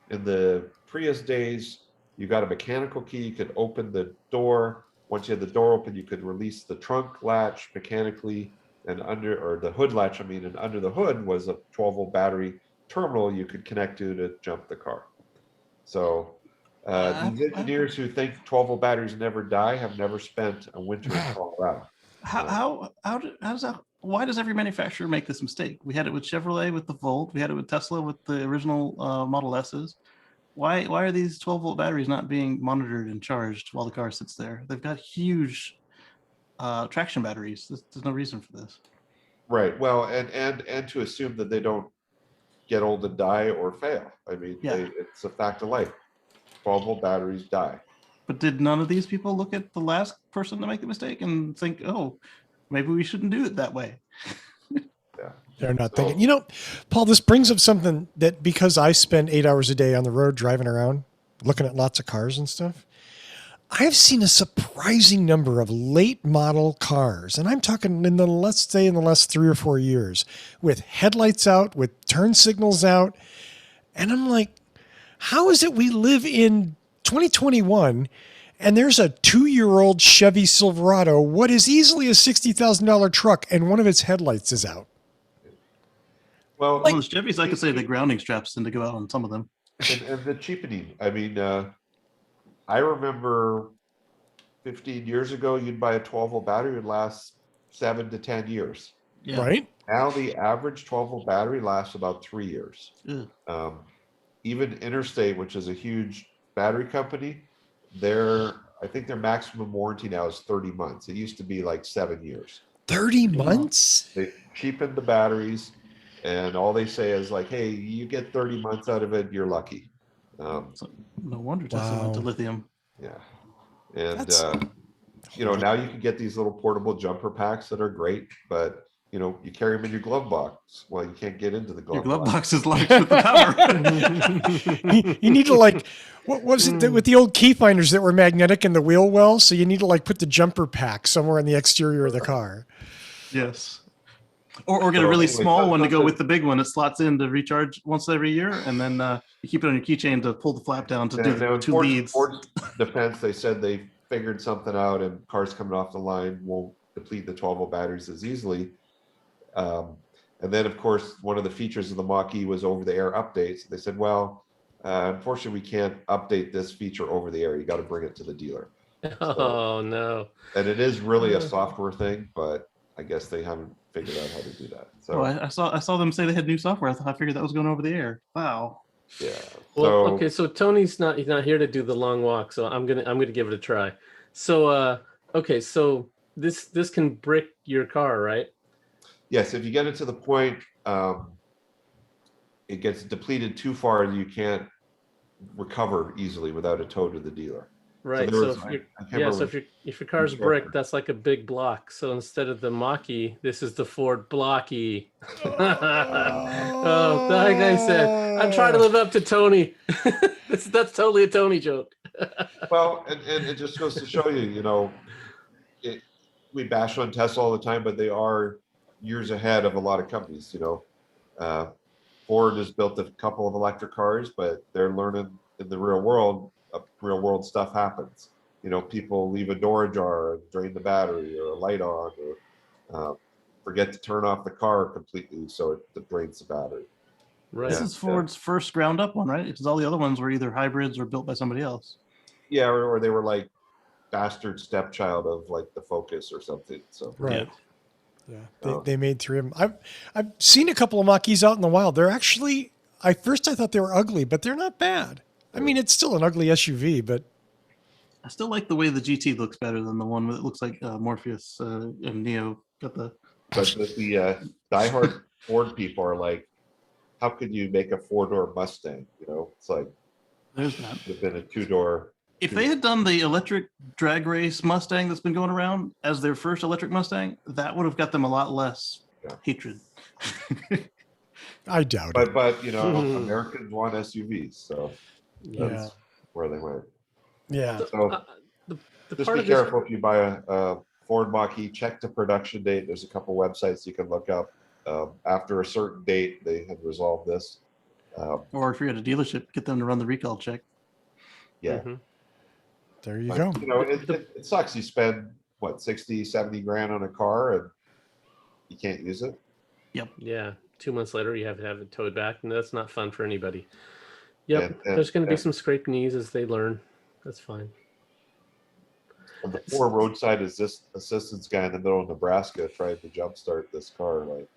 in the Prius days, you got a mechanical key, you could open the door. Once you had the door open, you could release the trunk latch mechanically, and or the hood latch, and under the hood was a 12-volt battery terminal you could connect to jump the car. So these engineers who think 12-volt batteries never die have never spent a winter in Colorado. Why does every manufacturer make this mistake? We had it with Chevrolet with the Volt. We had it with Tesla with the original Model S's. Why are these 12-volt batteries not being monitored and charged while the car sits there? They've got huge traction batteries. There's no reason for this. Right. Well, and to assume that they don't get old and die or fail. I mean, it's a fact of life. 12-volt batteries die. But did none of these people look at the last person to make the mistake and think, oh, maybe we shouldn't do it that way? Yeah. They're not thinking. You know, Paul, this brings up something that, because I spend 8 hours a day on the road driving around, looking at lots of cars and stuff, I've seen a surprising number of late model cars, and I'm talking let's say in the last 3 or 4 years, with headlights out, with turn signals out. And I'm like, how is it we live in 2021 and there's a 2-year-old Chevy Silverado, what is easily a $60,000 truck, and one of its headlights is out? Well, Well, those Chevys, I could say the grounding straps tend to go out on some of them. and the cheapening. I mean, I remember 15 years ago, you'd buy a 12-volt battery, it would last 7 to 10 years. Yeah. Right? Now the average 12-volt battery lasts about 3 years. Ugh. Even Interstate, which is a huge battery company, I think their maximum warranty now is 30 months. It used to be like 7 years. 30 months? They cheapened the batteries, and all they say is like, hey, you get 30 months out of it, you're lucky. So no wonder Tesla went to lithium. Yeah. And, now you can get these little portable jumper packs that are great, but, you carry them in your glove box. Well, you can't get into the glove box. Your glove box is locked with the power. You need to what was it with the old key finders that were magnetic in the wheel well? So you need to put the jumper pack somewhere on the exterior of the car. Yes. Or get a really small one to go with the big one. It slots in to recharge once every year, and then you keep it on your keychain to pull the flap down to do the 2 leads. Ford's defense, they said they figured something out, and cars coming off the line won't deplete the 12-volt batteries as easily. And then, of course, one of the features of the Mach E was over-the-air updates. They said, well, unfortunately, we can't update this feature over the air. You got to bring it to the dealer. Oh, no. And it is really a software thing, but I guess they haven't figured out how to do that. So I saw them say they had new software. I figured that was going over the air. Wow. yeah. Well, okay, so Tony's not here to do the long walk, so I'm gonna give it a try. So okay, so this can brick your car, right? Yes, if you get it to the point it gets depleted too far, you can't recover easily without a tow to the dealer. Right. there So was, if I your can't yeah, so remember. if your car's brick, that's like a big block. So instead of the Mach E, this is the Ford Block E. Oh, like I said, I'm trying to live up to Tony. That's totally a Tony joke. Well, and it just goes to show you, it, we bash on Tesla all the time, but they are years ahead of a lot of companies. Ford has built a couple of electric cars, but they're learning in the real world. Real world stuff happens. People leave a door ajar and drain the battery, or a light on, or forget to turn off the car completely, so it drains the battery. Right. This is Ford's first ground up one, right? Because all the other ones were either hybrids or built by somebody else. Yeah, or they were like bastard stepchild of like the Focus or something. So Right. Yeah. Oh. They made 3 of them. I've seen a couple of Mach E's out in the wild. They're actually, I thought they were ugly, but they're not bad. I mean, it's still an ugly SUV, but I still like the way the GT looks better than the one that looks like Morpheus and Neo got the. But the diehard Ford people are like, how could you make a 4-door Mustang? It's like There's that. it'd been a 2-door. If they had done the electric drag race Mustang that's been going around as their first electric Mustang, that would have got them a lot less hatred. I doubt it. But Americans want SUVs, so Yeah. that's where they went. Yeah. So The just part be of this, careful if you buy a Ford Mach E. Check the production date. There's a couple websites you can look up. After a certain date, they had resolved this. Or if you're at a dealership, get them to run the recall check. Yeah. Mhm. There you But, go. it sucks. You spend what, 60, 70 grand on a car and you can't use it. Yeah, 2 months later, you have to have it towed back, and that's not fun for anybody. Yep, And- there's going to be and- some scraped knees as they learn. That's fine. And the poor roadside assistance guy in the middle of Nebraska tried to jumpstart this car. Like,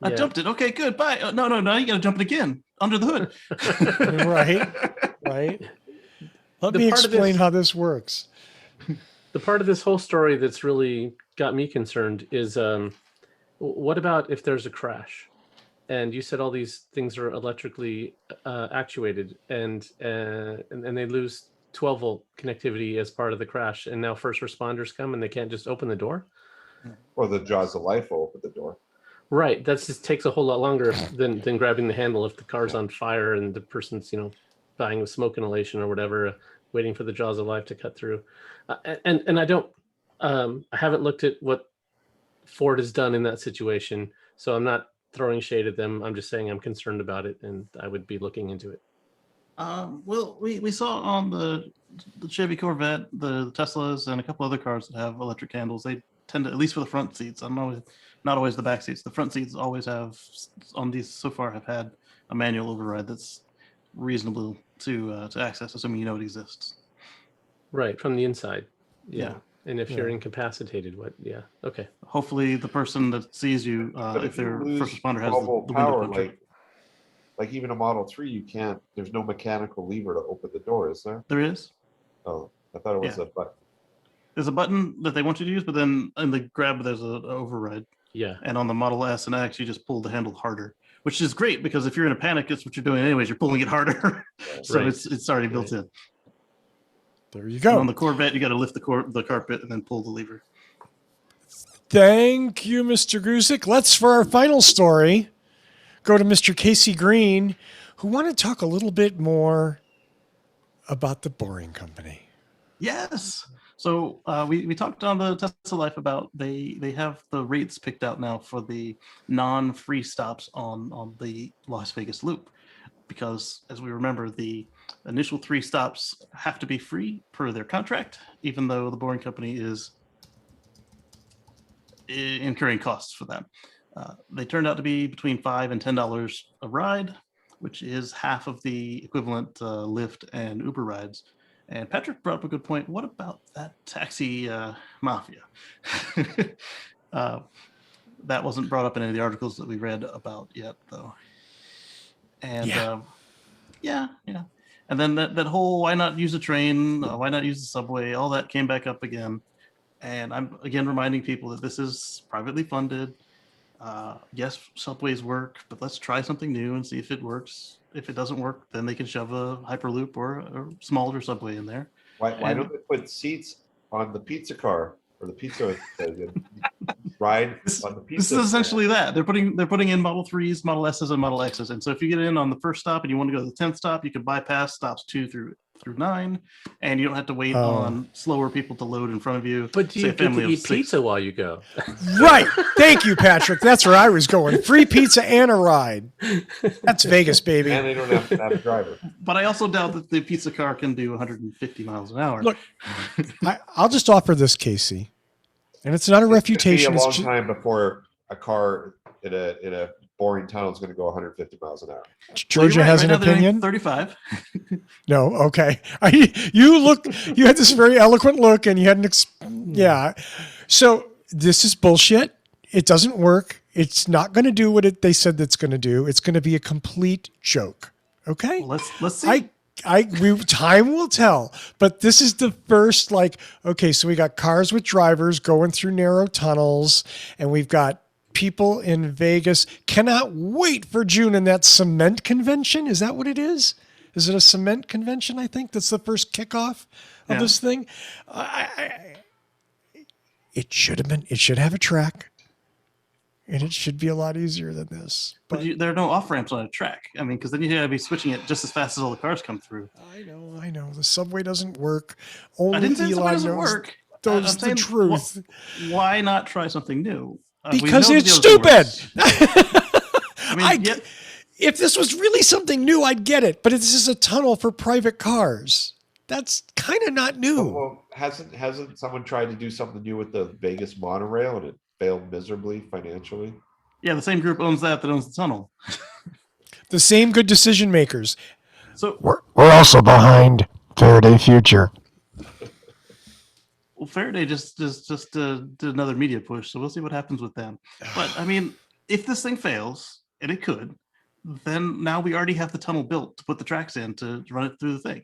I Yeah. jumped it. Okay, good. Bye. No, you got to jump it again under the hood. Right. Let The me part of explain this- how this works. The part of this whole story that's really got me concerned is what about if there's a crash? And you said all these things are electrically actuated, and they lose 12-volt connectivity as part of the crash, and now first responders come and they can't just open the door. or the jaws of life will open the door. Right, that just takes a whole lot longer than grabbing the handle if the car's on fire and the person's dying of smoke inhalation or whatever, waiting for the jaws of life to cut through. And I don't, I haven't looked at what Ford has done in that situation, so I'm not throwing shade at them. I'm just saying I'm concerned about it, and I would be looking into it. Well, we saw on the Chevy Corvette, the Teslas, and a couple other cars that have electric handles. They tend to, at least for the front seats, I don't know, not always the back seats. The front seats always have, on these so far, have had a manual override that's reasonable to access, assuming you know it exists. Right, from the inside. Yeah. And if you're Yeah. incapacitated, okay. Hopefully, the person that sees you, But if you their lose first responder has 12-volt the window power, puncher. like even a Model 3, you can't. There's no mechanical lever to open the door, is there? There is. Oh, I thought it was Yeah. a button. There's a button that they want you to use, but then in the grab, there's an override. Yeah. And on the Model S and X, you just pull the handle harder, which is great because if you're in a panic, that's what you're doing anyways. You're pulling it harder. So Right. it's already built in. There you And go. on the Corvette, you got to lift the carpet and then pull the lever. Thank you, Mr. Grusick. Let's, for our final story, go to Mr. Kacey Green, who wanted to talk a little bit more about the Boring Company. Yes. So we talked on the Tesla Life about they have the rates picked out now for the non-free stops on the Las Vegas Loop, because as we remember, the initial 3 stops have to be free per their contract, even though the Boring Company is incurring costs for them. They turned out to be between $5 and $10 a ride, which is half of the equivalent Lyft and Uber rides. And Patrick brought up a good point. What about that taxi mafia? That wasn't brought up in any of the articles that we read about yet, though. And yeah. And then that whole why not use a train, why not use the subway, all that came back up again. And I'm again reminding people that this is privately funded. Yes, subways work, but let's try something new and see if it works. If it doesn't work, then they can shove a Hyperloop or a smaller subway in there. Why And don't they put seats on the pizza car or the pizza ride this, on the this pizza? is essentially that. They're putting in Model 3s, Model S's, and Model X's. And so if you get in on the first stop and you want to go to the 10th stop, you can bypass stops 2 through 9, and you don't have to wait on slower people to load in front of you. But do say you a get family to of eat 6. pizza while you go? Right. Thank you, Patrick. That's where I was going. Free pizza and a ride. That's Vegas, baby. And they don't have to have a driver. But I also doubt that the pizza car can do 150 miles an hour. Look, I'll just offer this, Casey, and it's not a refutation. It'll be a It's long time before a car in a boring tunnel is going to go 150 miles an hour. Georgia Well, you're right. has Right an now they're doing opinion. 35. No, okay. You had this very eloquent look, and you had yeah. So this is bullshit. It doesn't work. It's not going to do what they said that's going to do. It's going to be a complete joke. Okay. Well, let's see. Time will tell, but this is the first, okay, so we got cars with drivers going through narrow tunnels, and we've got people in Vegas. Cannot wait for June and that cement convention. Is that what it is? Is it a cement convention? I think that's the first kickoff of this thing. It should have a track, and it should be a lot easier than this. But there are no off ramps on a track. I mean, because then you got to be switching it just as fast as all the cars come through. I know. The subway doesn't work. Only I didn't say Eli it doesn't knows work. knows the truth. Why not try something new? Because we know it's the deal stupid. I mean, If this was really something new, I'd get it. But this is a tunnel for private cars. That's kind of not new. Well, hasn't someone tried to do something new with the Vegas monorail and it failed miserably financially? yeah, the same group owns that owns the tunnel. The same good decision makers. So We're also behind Faraday Future. well, Faraday just did another media push, so we'll see what happens with them. But I mean, if this thing fails, and it could, then now we already have the tunnel built to put the tracks in to run it through the thing.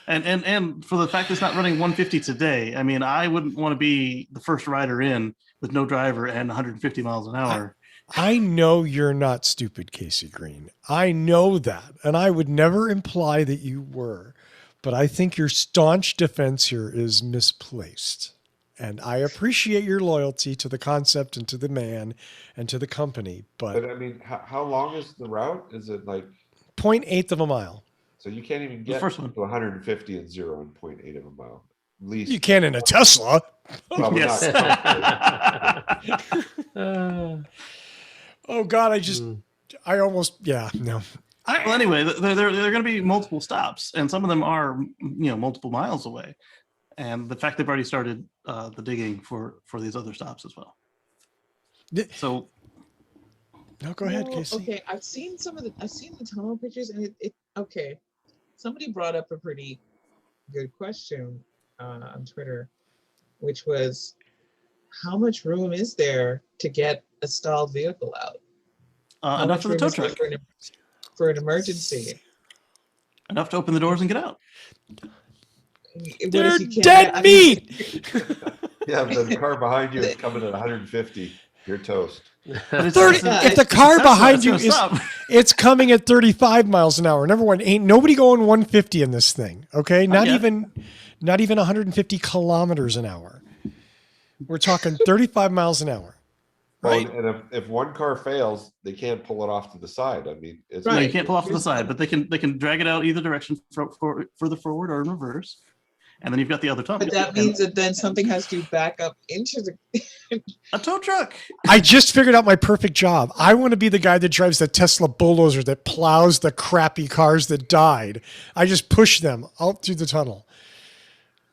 And for the fact it's not running 150 today, I mean, I wouldn't want to be the first rider in with no driver and 150 miles an hour. I know you're not stupid, Casey Green. I know that. And I would never imply that you were. But I think your staunch defense here is misplaced. And I appreciate your loyalty to the concept and to the man and to the company. But I mean, how long is the route? Is it like 0.8 of a mile? so you can't even get first one. to 150 and 0 in 0.8 of a mile? At least You can in a Tesla. probably Yes. not. Oh God, I almost, no. Well, anyway, there are going to be multiple stops, and some of them are, multiple miles away. And the fact they've already started the digging for these other stops as well. So, No, go ahead, Well, Casey. Okay, I've seen the tunnel pictures, and it okay. Somebody brought up a pretty good question on Twitter, which was, how much room is there to get a stalled vehicle out? How enough much for the room tow is there truck, for an emergency? enough to open the doors and get out. What if They're you can't dead get- I mean, meat. Yeah, but the car behind you is coming at 150. You're toast. But it's- 30, it's- if the it's car a Tesla, behind it's you gonna is, stop. it's coming at 35 miles an hour. Number one, ain't nobody going 150 in this thing. Okay, not yet. even 150 kilometers an hour. We're talking 35 miles an hour. Right. Well, and if one car fails, they can't pull it off to the side. I mean, it's No, Right. you can't pull off to the side, but they can drag it out either direction, further forward or in reverse, and then you've got the other tunnel. But that means that then something has to back up into the. A tow truck. I just figured out my perfect job. I want to be the guy that drives the Tesla bulldozer that plows the crappy cars that died. I just push them out through the tunnel.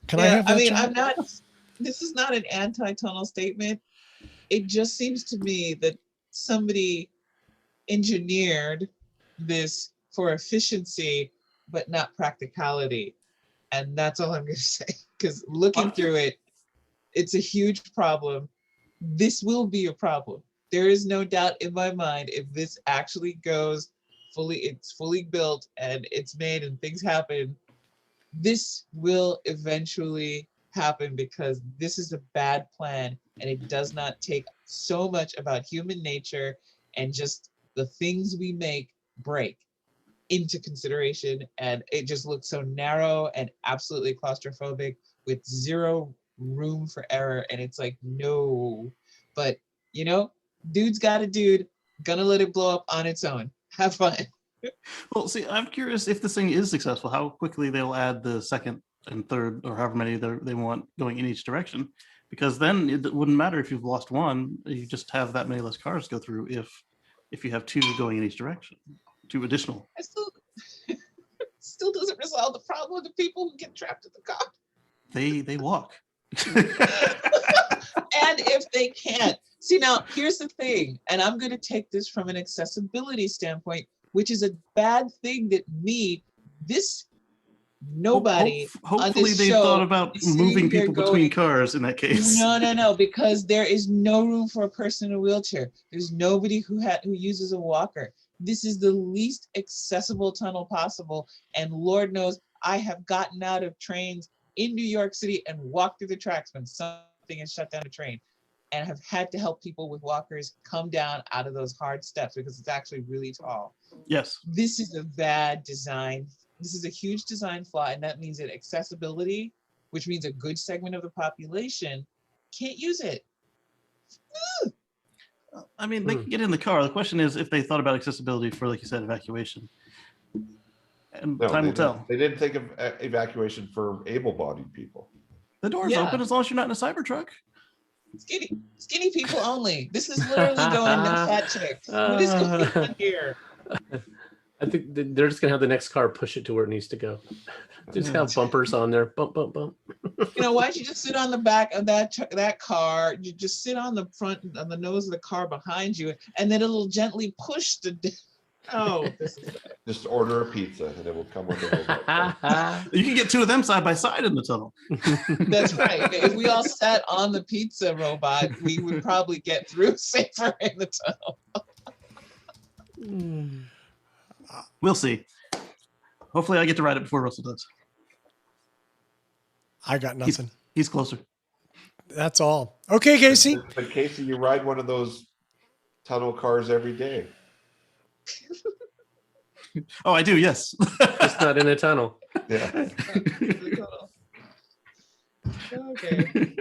Can I have that job? I'm not. This is not an anti-tunnel statement. It just seems to me that somebody engineered this for efficiency, but not practicality. And that's all I'm going to say. Because looking through it, it's a huge problem. This will be a problem. There is no doubt in my mind, if this actually goes it's fully built and it's made and things happen, this will eventually happen because this is a bad plan and it does not take so much about human nature and just the things we break into consideration. And it just looks so narrow and absolutely claustrophobic with zero room for error. And it's like, no, but you know, dude's got a dude, gonna let it blow up on its own. Have fun. Well, see, I'm curious if this thing is successful, how quickly they'll add the second and third, or however many they want going in each direction. Because then it wouldn't matter if you've lost one; you just have that many less cars go through. If you have two going in each direction, two additional. It still doesn't resolve the problem of the people who get trapped in the car. They walk. And if they can't. See, now, here's the thing, and I'm going to take this from an accessibility standpoint, which is a bad thing that nobody on Hopefully this they show thought about is sitting moving here people going, between cars in that case. No, because there is no room for a person in a wheelchair. There's nobody who uses a walker. This is the least accessible tunnel possible, and Lord knows I have gotten out of trains in New York City and walked through the tracks when something has shut down a train, and have had to help people with walkers come down out of those hard steps because it's actually really tall. Yes. This is a bad design. This is a huge design flaw, and that means that accessibility, which means a good segment of the population, can't use it. I mean, they can get in the car. The question is if they thought about accessibility for, like you said, evacuation. And No, time will tell. They didn't think of evacuation for able-bodied people. The door's open as long as you're not in a Cybertruck. Skinny people only. This is literally going to fat chicks. What is going on here? I think they're just gonna have the next car push it to where it needs to go. Just have bumpers on there, bump, bump, bump. You know, why don't you just sit on the back of that car? You just sit on the front, on the nose of the car behind you, and then it'll gently push the. Oh, this is bad. Just order a pizza and it will come with a You can get two of them side by side in the tunnel. That's right. If we all sat on the pizza robot, we would probably get through safer in the tunnel. We'll see. Hopefully I get to ride it before Russell does. I got nothing. He's closer. That's all. Okay, Casey. But Casey, you ride one of those tunnel cars every day. Oh, I do, yes. Just not in a tunnel. Yeah. Okay.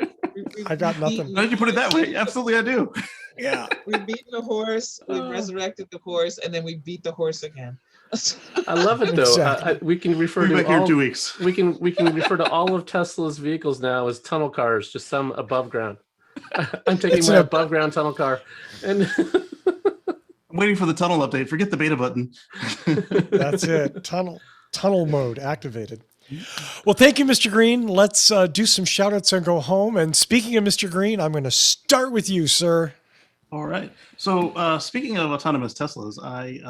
I got nothing. Why did you put it that way? Absolutely, I do. Yeah. We've beaten the horse, we've resurrected the horse, and then we beat the horse again. I love it though. Exactly. We can refer We'll be to back here in all, 2 weeks. we can refer to all of Tesla's vehicles now as tunnel cars, just some above ground. I'm taking It's my an- above ground tunnel car, and I'm waiting for the tunnel update. Forget the beta button. That's it. Tunnel mode activated. Well, thank you, Mr. Green. Let's do some shout outs and go home. And speaking of Mr. Green, I'm going to start with you, sir. All right. So speaking of autonomous Teslas, I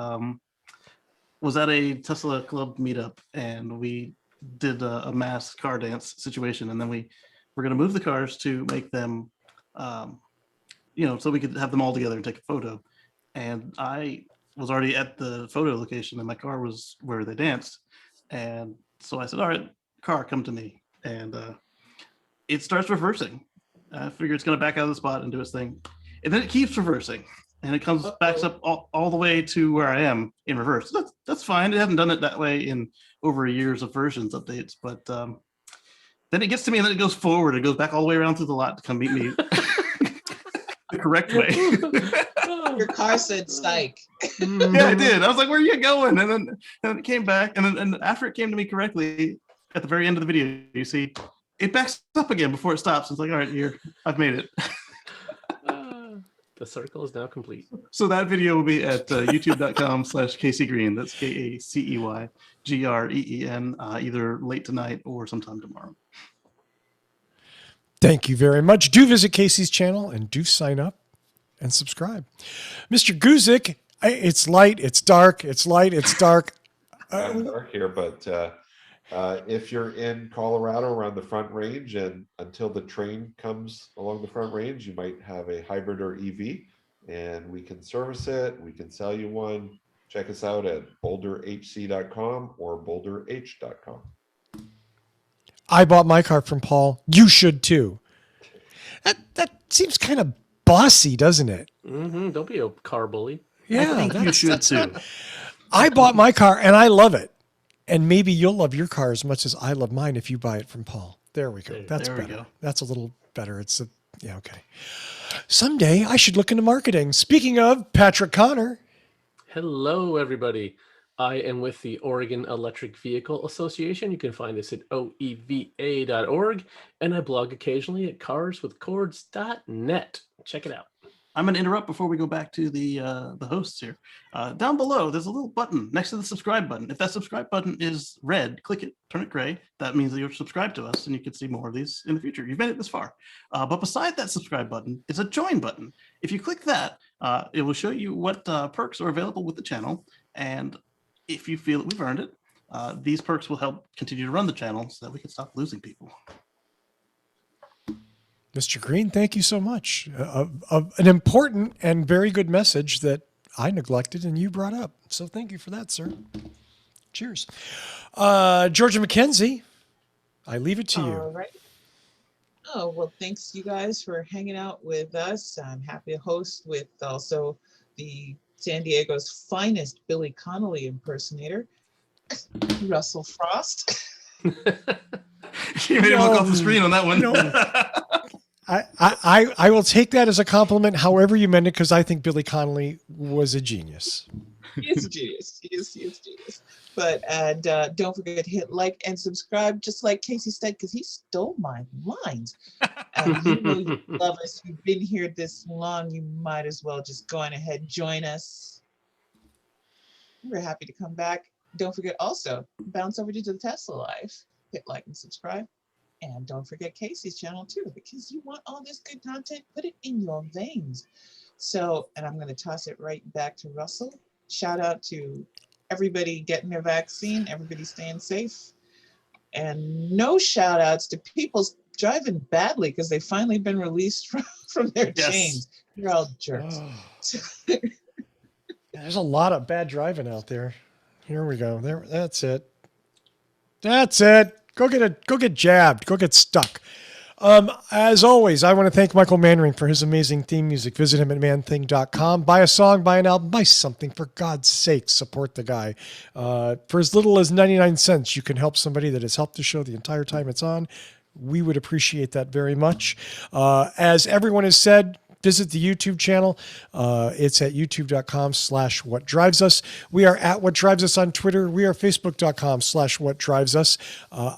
was at a Tesla Club meetup and we did a mass car dance situation. And then we were going to move the cars to make them, so we could have them all together and take a photo. And I was already at the photo location and my car was where they danced. And so I said, all right, car, come to me. And it starts reversing. I figure it's going to back out of the spot and do its thing. And then it keeps reversing. And it backs up all the way to where I am in reverse. That's fine. It hasn't done it that way in over years of versions updates. But then it gets to me and then it goes forward. It goes back all the way around through the lot to come meet me the correct way. Your car said psych. Yeah, it did. I was like, where are you going? And then it came back. And after it came to me correctly, at the very end of the video, you see, it backs up again before it stops. It's like, all right, I've made it. the circle is now complete. So that video will be at youtube.com/Kacey Green. That's KACEYGREEN, either late tonight or sometime tomorrow. Thank you very much. Do visit Casey's channel and do sign up and subscribe. Mr. Guzik, it's light, it's dark, it's light, it's dark. I'm dark here, but if you're in Colorado around the Front Range and until the train comes along the Front Range, you might have a hybrid or EV and we can service it. We can sell you one. Check us out at boulderhc.com or boulderh.com. I bought my car from Paul. You should too. That seems kind of bossy, doesn't it? Mm-hmm. Don't be a car bully. Yeah, I think you should too. I bought my car and I love it. And maybe you'll love your car as much as I love mine if you buy it from Paul. There we go. That's there we better. go. That's a little better. Yeah, okay. Someday I should look into marketing. Speaking of Patrick Connor. Hello, everybody. I am with the Oregon Electric Vehicle Association. You can find us at oeva.org, and I blog occasionally at carswithcords.net. Check it out. I'm going to interrupt before we go back to the hosts here. Down below, there's a little button next to the subscribe button. If that subscribe button is red, click it, turn it gray. That means that you're subscribed to us and you can see more of these in the future. You've made it this far. But beside that subscribe button is a join button. If you click that, it will show you what perks are available with the channel. And if you feel that we've earned it, these perks will help continue to run the channel so that we can stop losing people. Mr. Green, thank you so much. An important and very good message that I neglected and you brought up. So thank you for that, sir. Cheers. Georgia McKenzie, I leave it to you. All right. Oh, well, thanks you guys for hanging out with us. I'm happy to host with also the San Diego's finest Billy Connolly impersonator, Russell Frost. You made him look off the screen on that one. I will take that as a compliment, however you meant it, because I think Billy Connolly was a genius. He is a genius. He is genius. But don't forget to hit like and subscribe, just like Kacey said, because he stole my lines. You know you love us. You've been here this long. You might as well just go on ahead, join us. We're happy to come back. Don't forget also, bounce over to the Tesla Live, hit like and subscribe. And don't forget Kacey's channel too, because you want all this good content, put it in your veins. So, and I'm going to toss it right back to Russell. Shout out to everybody getting their vaccine, everybody staying safe. And no shout outs to people driving badly because they've finally been released from their chains. You're all jerks. Oh. There's a lot of bad driving out there. Here we go. There, that's it. That's it. Go get jabbed. Go get stuck. As always, I want to thank Michael Mannering for his amazing theme music. Visit him at manthing.com. Buy a song, buy an album, buy something. For God's sake, support the guy. For as little as 99 cents, you can help somebody that has helped the show the entire time it's on. We would appreciate that very much. As everyone has said, visit the YouTube channel. It's at youtube.com/whatdrivesus. We are at What Drives Us on Twitter. We are facebook.com/whatdrivesus.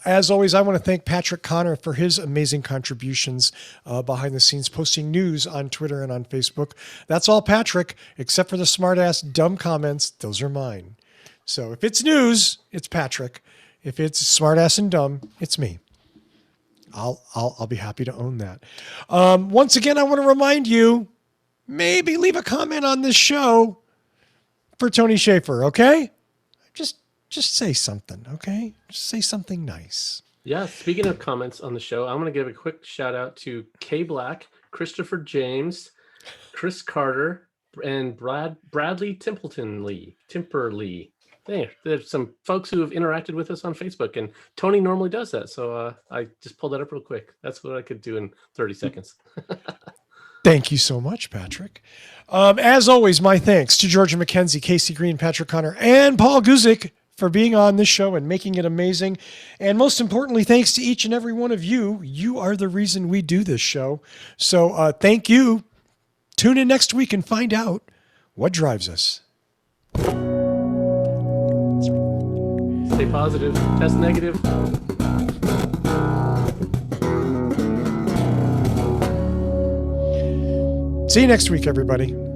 As always, I want to thank Patrick Connor for his amazing contributions behind the scenes, posting news on Twitter and on Facebook. That's all Patrick, except for the smart-ass dumb comments. Those are mine. So if it's news, it's Patrick. If it's smart-ass and dumb, it's me. I'll be happy to own that. Once again, I want to remind you, maybe leave a comment on this show for Tony Schaefer, okay? Just say something, okay? Just say something nice. Yeah, speaking of comments on the show, I'm going to give a quick shout out to K Black, Christopher James, Chris Carter, and Bradley Timperley. There's some folks who have interacted with us on Facebook, and Tony normally does that. So I just pulled that up real quick. That's what I could do in 30 seconds. Thank you so much, Patrick. As always, my thanks to Georgia McKenzie, Kacey Green, Patrick Connor, and Paul Guzik for being on this show and making it amazing. And most importantly, thanks to each and every one of you. You are the reason we do this show. So thank you. Tune in next week and find out what drives us. Stay positive, test negative. See you next week, everybody.